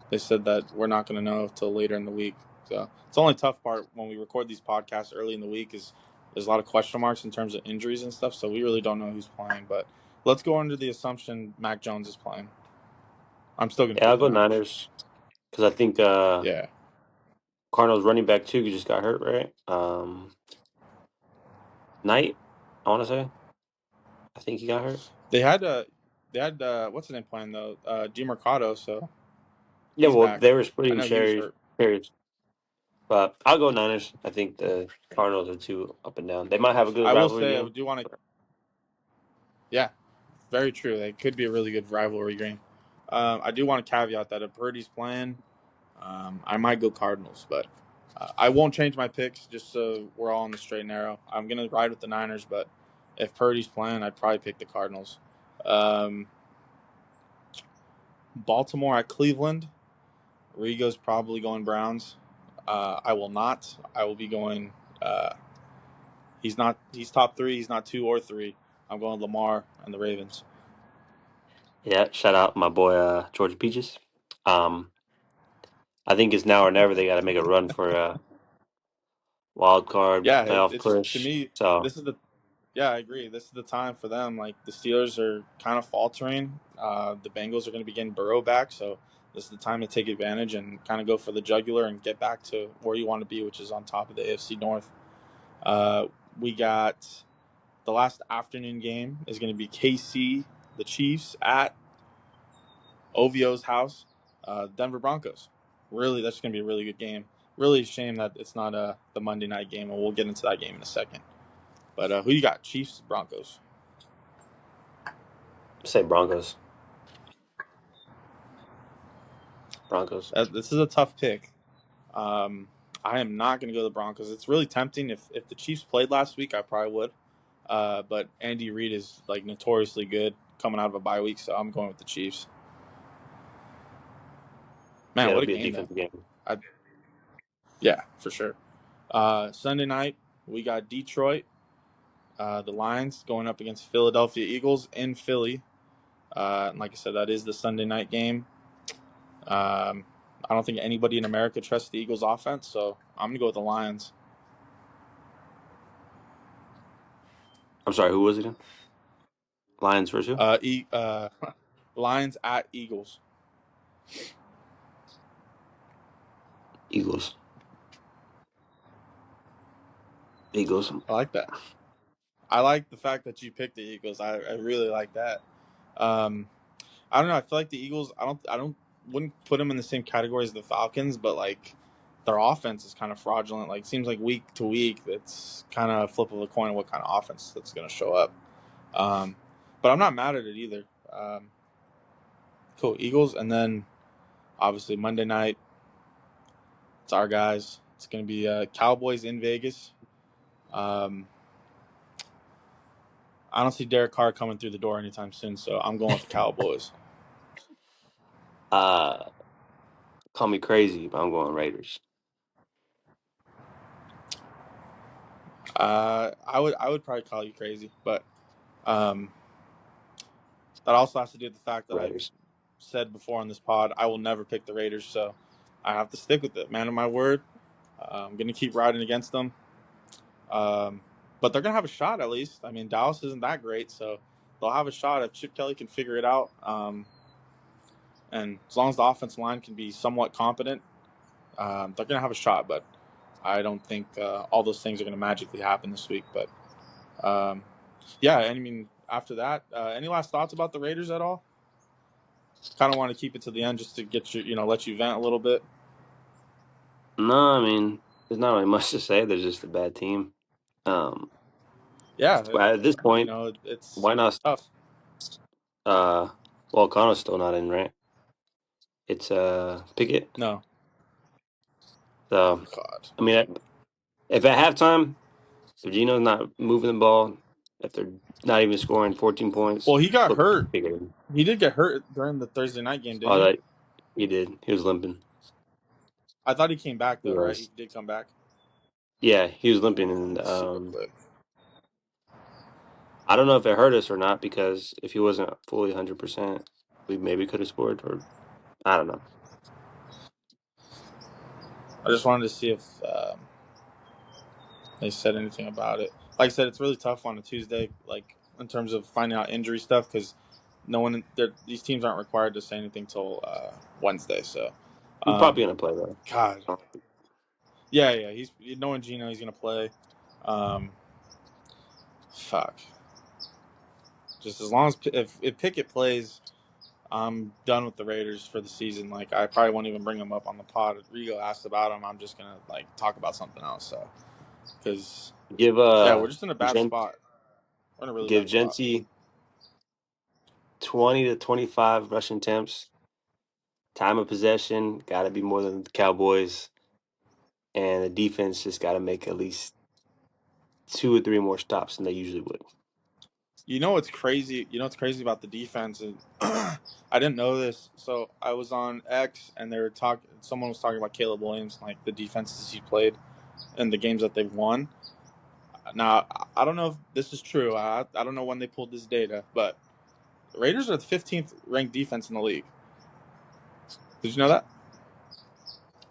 they said that we're not going to know until later in the week. So it's the only tough part when we record these podcasts early in the week is there's a lot of question marks in terms of injuries and stuff. So we really don't know who's playing. But let's go under the assumption Mac Jones is playing. I'm still gonna Yeah, pick I'll the go Niners. Niners because I think Yeah, Cardinals running back too just got hurt, right? Knight, I want to say. I think he got hurt. they had what's his name playing though? Demercado, so Yeah, he's well, back. they were I splitting know he was shares, hurt. carries, but I'll go Niners. I think the Cardinals are too up and down. They might have a good I will rivalry say I game. do want to. Yeah, very true. It could be a really good rivalry game. I do want to caveat that if Purdy's playing, I might go Cardinals, but I won't change my picks just so we're all on the straight and narrow. I'm gonna ride with the Niners, but if Purdy's playing, I'd probably pick the Cardinals. Um, Baltimore at Cleveland. Rigo's probably going Browns. I will not. I will be going. He's not. He's top three. He's not two or three. I'm going Lamar and the Ravens. Yeah, shout out my boy George Peaches. Um, I think it's now or never. They got to make a run for a wild card Yeah, playoff it's to push. me. So This is the Yeah, I agree. This is the time for them. Like the Steelers are kind of faltering. The Bengals are going to be getting Burrow back, so this is the time to take advantage and kind of go for the jugular and get back to where you want to be, which is on top of the AFC North. We got the last afternoon game is going to be KC, the Chiefs at OVO's house, Denver Broncos. Really, that's going to be a really good game. Really a shame that it's not the Monday night game, and we'll get into that game in a second. But who you got? Chiefs, Broncos. say Broncos. Broncos. This is a tough pick. Um, I am not going to go the Broncos. It's really tempting. If the Chiefs played last week, I probably would. But Andy Reid is like notoriously good coming out of a bye week, so I'm going with the Chiefs. Yeah, Man, it'll what a be a game though! defensive game. I, yeah, for sure. Sunday night we got Detroit, the Lions going up against Philadelphia Eagles in Philly. And like I said, that is the Sunday night game. I don't think anybody in America trusts the Eagles offense, so I'm gonna go with the Lions. I'm sorry, who was it again? Lions versus who? Uh, e- uh, Lions at Eagles. Eagles. Eagles. I like that. I like the fact that you picked the Eagles. I really like that. Um, I don't know. I feel like the Eagles. Wouldn't put them in the same category as the Falcons, but like their offense is kind of fraudulent. Like seems like week to week, it's kind of a flip of the coin of what kind of offense that's going to show up. Um, but I'm not mad at it either. Cool Eagles, and then obviously Monday night, it's our guys. It's going to be Cowboys in Vegas. Um, I don't see Derek Carr coming through the door anytime soon, so I'm going with the Cowboys. Uh, call me crazy, but I'm going Raiders. I would probably call you crazy, but um, that also has to do with the fact that I've Raiders. said before on this pod I will never pick the Raiders, so I have to stick with it. Man of my word, I'm going to keep riding against them. Um, but they're going to have a shot at least. I mean, Dallas isn't that great, so they'll have a shot if Chip Kelly can figure it out. And as long as the offensive line can be somewhat competent, they're going to have a shot. But I don't think all those things are going to magically happen this week. But yeah, I mean, after that, any last thoughts about the Raiders at all? Kind of want to keep it to the end just to get let you vent a little bit. No, I mean, there's not really much to say. They're just a bad team. Um, Yeah, but at this point, it's why not? tough. Uh, well, Connor's still not in, right? It's Pickett. No, So, God. I mean, if at halftime, if Gino's not moving the ball, if they're not even scoring 14 points, Well, he got put hurt. Pickett in. He did get hurt during the Thursday night game, didn't Oh, he? that he did. He was limping. I thought he came back He though, right? He was. did come back. Yeah, he was limping, and Let's see real quick. I don't know if it hurt us or not because if he wasn't fully 100%, we maybe could have scored, or I don't know. I just wanted to see if they said anything about it. Like I said, it's really tough on a Tuesday, like in terms of finding out injury stuff, because no one, these teams aren't required to say anything till Wednesday. So, He's probably um, gonna play though. God, yeah, yeah, he's knowing Gino, he's gonna play. Um, fuck, just as long as if Pickett plays, I'm done with the Raiders for the season. Like I probably won't even bring him up on the pod. If Rigo asked about him, I'm just gonna like talk about something else. So, because Give yeah, we're just in a bad Gen spot. We're in a really give bad spot. Genty 20 to 25 rushing attempts. Time of possession got to be more than the Cowboys, and the defense just got to make at least 2 or 3 more stops than they usually would. You know what's crazy? You know what's crazy about the defense? And I didn't know this. So I was on X, and they were talking. Someone was talking about Caleb Williams, like the defenses he played and the games that they've won. Now I don't know if this is true. I don't know when they pulled this data, but the Raiders are the 15th ranked defense in the league. Did you know that?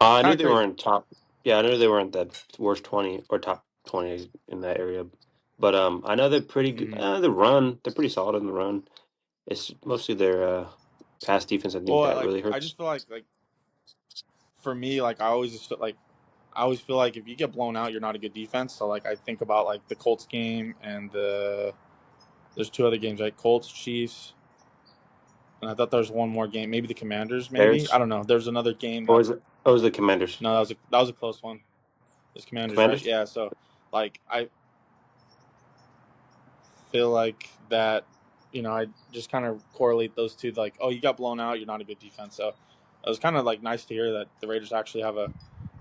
I Kind knew of they crazy. weren't top. Yeah, I knew they weren't that worst 20 or top 20 in that area. But I know they're pretty good. Mm-hmm. The run, they're pretty solid in the run. It's mostly their pass defense. I think Well, that like really I hurts. just feel like for me, like I always just feel like I always feel like if you get blown out, you're not a good defense. So like I think about like the Colts game and there's two other games, like Colts, Chiefs, and I thought there was one more game, maybe the Commanders, maybe I Bears, don't know. There's another game or that was it? Oh, it was the Commanders. no, that was a close one. It's Commanders, right? Commanders. Yeah. So like I feel like that, I just kind of correlate those two. Like, oh, you got blown out, you're not a good defense. So it was kind of like nice to hear that the Raiders actually have a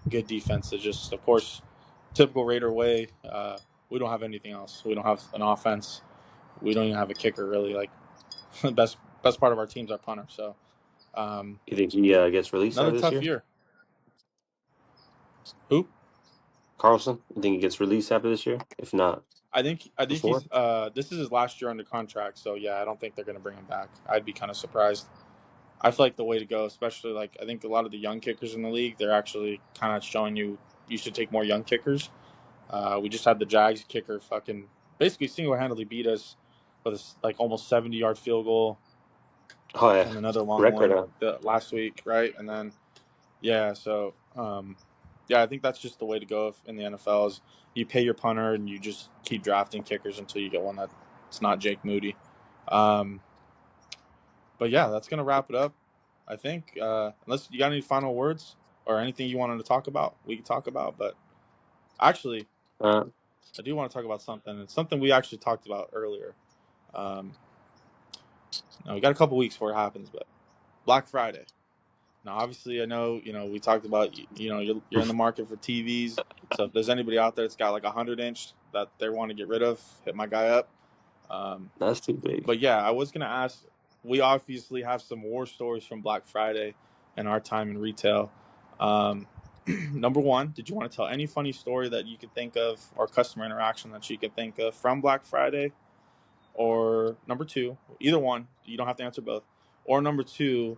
good defense. It's just, of course, typical Raider way. We don't have anything else. We don't have an offense. We don't even have a kicker really. Like the best part of our team's our punter. So You think he gets released another after this tough year? year. Who? Carlson. You think he gets released after this year? If not, I think before? he's this is his last year under contract. So yeah, I don't think they're gonna bring him back. I'd be kind of surprised. I feel like the way to go, especially like I think a lot of the young kickers in the league, they're actually kind of showing you should take more young kickers. We just had the Jags kicker fucking basically single handedly beat us with a like almost 70-yard field goal Oh yeah, and another long record. one the last week, right? And then yeah, so yeah, I think that's just the way to go in the NFL is you pay your punter and you just keep drafting kickers until you get one that's not Jake Moody. Um, but yeah, that's gonna wrap it up. I think unless you got any final words or anything you wanted to talk about, we can talk about. But actually, Uh, I do want to talk about something. It's something we actually talked about earlier. Um, we got a couple weeks before it happens, but Black Friday. Now, obviously, I know we talked about you're in the market for TVs. So if there's anybody out there that's got like a 100-inch that they want to get rid of, hit my guy up. Um, that's too big. but yeah, I was gonna ask. We obviously have some war stories from Black Friday and our time in retail. Um, number one, did you want to tell any funny story that you could think of or customer interaction that you could think of from Black Friday? Or number two, either one, you don't have to answer both. Or number two,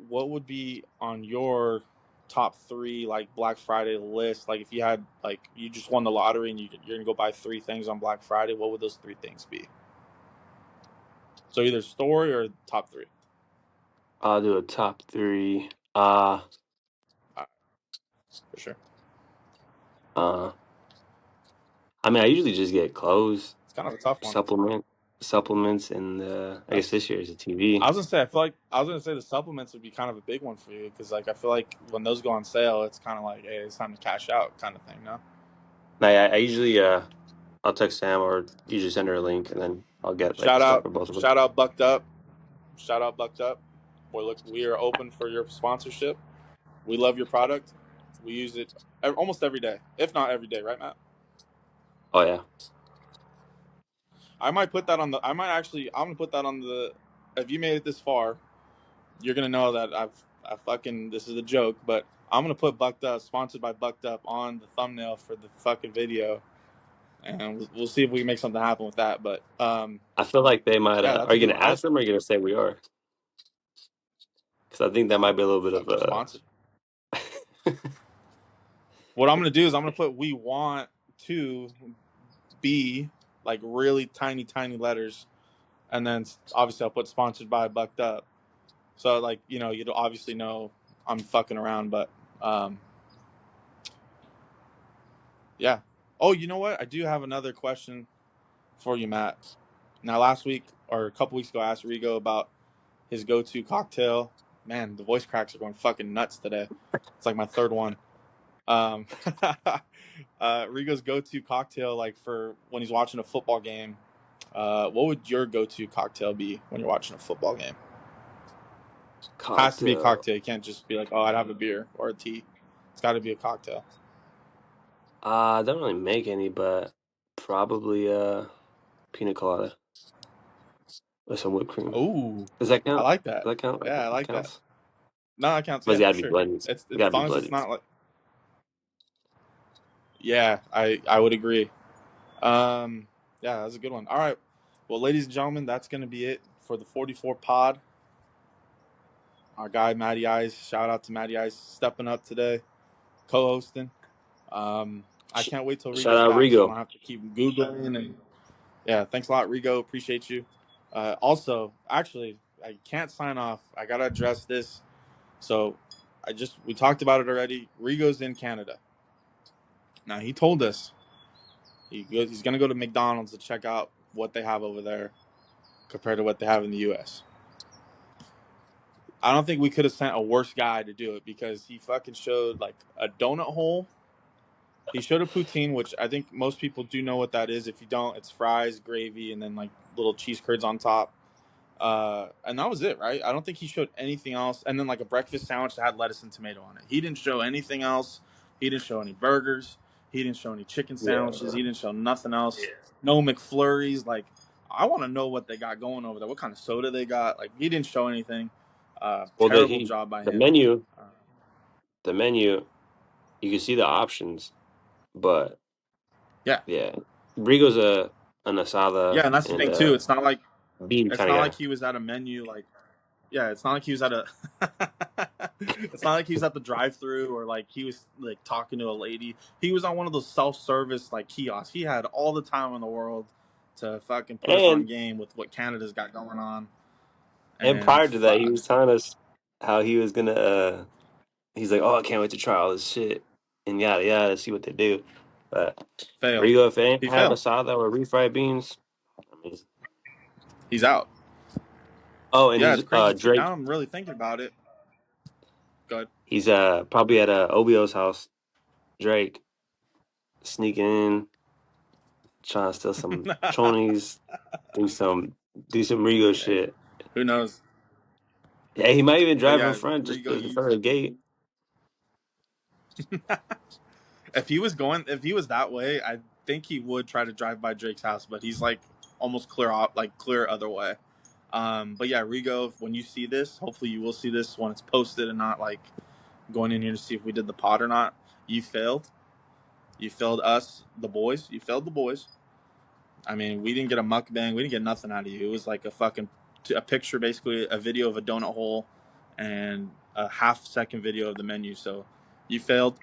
what would be on your top three like Black Friday list? Like if you had like you just won the lottery and you're gonna go buy three things on Black Friday, what would those three things be? So either story or top three. I'll do a top three. For sure. Uh, I mean, I usually just get clothes, It's kind of a tough one. supplement, supplements, and I guess That's. this year is a TV. I was gonna say. I feel like I was gonna say the supplements would be kind of a big one for you because like I feel like when those go on sale, it's kind of like hey, it's time to cash out kind of thing. No. I usually I'll text Sam or usually send her a link, and then I'll get like Shout stuff out, for both of us. shout out, Bucked Up. Shout out, Bucked Up. Boy, look, we are open for your sponsorship. We love your product. We use it almost every day, if not every day, right, Matt? Oh yeah, I might put that on the. I might actually. I'm gonna put that on the. If you made it this far, you're gonna know that I fucking. This is a joke, but I'm gonna put Bucked Up, sponsored by Bucked Up, on the thumbnail for the fucking video, and we'll see if we can make something happen with that. But I feel like they might. yeah, Are that's a you good gonna one. ask them or are you gonna say we are? Because I think that might be a little bit Fuck, of we're sponsored. What I'm gonna do is I'm gonna put "we want to be" like really tiny, tiny letters, and then obviously I'll put "sponsored by Bucked Up." So like you'd obviously know I'm fucking around, but um, yeah. Oh, you know what? I do have another question for you, Matt. Now, last week or a couple weeks ago, I asked Rigo about his go-to cocktail. Man, the voice cracks are going fucking nuts today. It's like my third one. Um, Rigo's go-to cocktail, like for when he's watching a football game. What would your go-to cocktail be when you're watching a football game? Has to be a Cocktail. cocktail. You can't just be like, oh, I'd have a beer or a tea. It's got to be a cocktail. I don't really make any, but probably pina colada with some whipped cream. Oh, Does that I count? like Does that. that count? Yeah, I That like that. counts. No, that counts. But Yeah, it's for gotta be sure. blooded. It's It as gotta be long as it's blooded. not like. Yeah, I would agree. Um, yeah, that's a good one. All right. Well, ladies and gentlemen, that's going to be it for the 44 pod. Our guy, Matty Ice. Shout out to Matty Ice stepping up today, co hosting. I Sh- can't wait till Shout Rigo's out back so I Rigo. don't have to keep Googling. And yeah, thanks a lot, Rigo. Appreciate you. Also, actually, I can't sign off. I got to address this. So we talked about it already. Rigo's in Canada. Now, he told us he's going to go to McDonald's to check out what they have over there compared to what they have in the U.S. I don't think we could have sent a worse guy to do it because he fucking showed like a donut hole. He showed a poutine, which I think most people do know what that is. If you don't, it's fries, gravy, and then like little cheese curds on top. And that was it, right? I don't think he showed anything else. And then like a breakfast sandwich that had lettuce and tomato on it. He didn't show anything else. He didn't show any burgers. He didn't show any chicken sandwiches. Yeah. He didn't show nothing else. No McFlurries. Like, I want to know what they got going over there. What kind of soda they got. Like, he didn't show anything. Well, Terrible job by the him. menu, Uh, the menu, you can see the options, but yeah, yeah, Rigo's a an yeah, asada and that's the and thing too. a bean It's kind of not guy. like he was at a menu like. Yeah, it's not like he was at a. It's not like he was at the drive-through or like he was like talking to a lady. He was on one of those self-service like kiosks. He had all the time in the world to fucking put us on And game with what Canada's got going on. and And prior to that, he fuck, was telling us how he was gonna. He's like, oh, I can't wait to try all this shit and yada yada, see what they do. But failed. Rigo, if they ain't He have failed. asada or refried beans, I mean, He's out. oh, and Yeah, he's it's crazy too. Drake. Now I'm really thinking about it. Good. He's probably at OBO's house. Drake sneaking in, trying to steal some chonies, do some do some Rigo Hey, shit. who knows? Yeah, he might even But drive in yeah, front just Rigo, in you. front of the gate. If he was that way, I think he would try to drive by Drake's house, but he's like almost clear other way. But yeah, Rigo, when you see this, hopefully you will see this when it's posted and not like going in here to see if we did the pod or not. You failed. You failed us, the boys. You failed the boys. I mean, we didn't get a mukbang. We didn't get nothing out of you. It was like a picture, basically a video of a donut hole, and a half-second video of the menu. So you failed.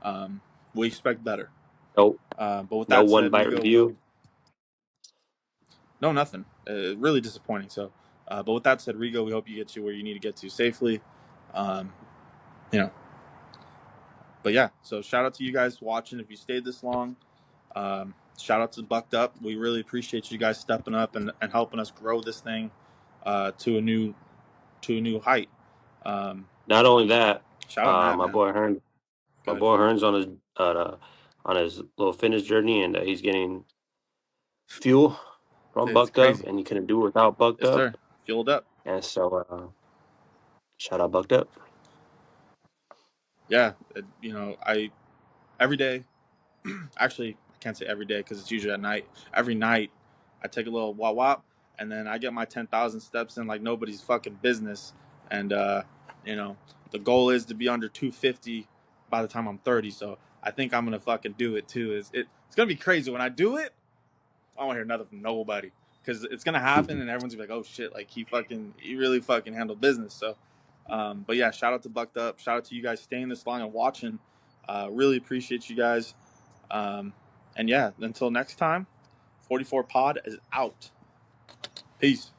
Um, we expect better. Nope, But with no that one said, bite Rigo, we hope review. no nothing. Really disappointing. So, but with that said, Rigo, we hope you get to where you need to get to safely. Um, you know, but yeah. So shout out to you guys watching. If you stayed this long, shout out to Bucked Up. We really appreciate you guys stepping up and helping us grow this thing to a new height. Um, Not only that, Shout out Matt, my man. boy Hern, Good. Hern's on his little fitness journey, and he's getting fuel from It's Bucked Up, crazy. and he couldn't do it without Bucked Yes, Up. sir. Fueled up. And so, shout out Bucked Up. Yeah. I every day. Actually, I can't say every day because it's usually at night. Every night, I take a little wop wop, and then I get my 10,000 steps in like nobody's fucking business. And you know, the goal is to be under 250 by the time I'm 30. So I think I'm gonna fucking do it too. It's gonna be crazy when I do it. I don't want to hear nothing from nobody because it's gonna happen, and everyone's gonna be like, "Oh shit!" Like he really fucking handled business. So But yeah, shout out to Bucked Up. Shout out to you guys staying this long and watching. Really appreciate you guys. And yeah, until next time, 44 Pod is out. Peace.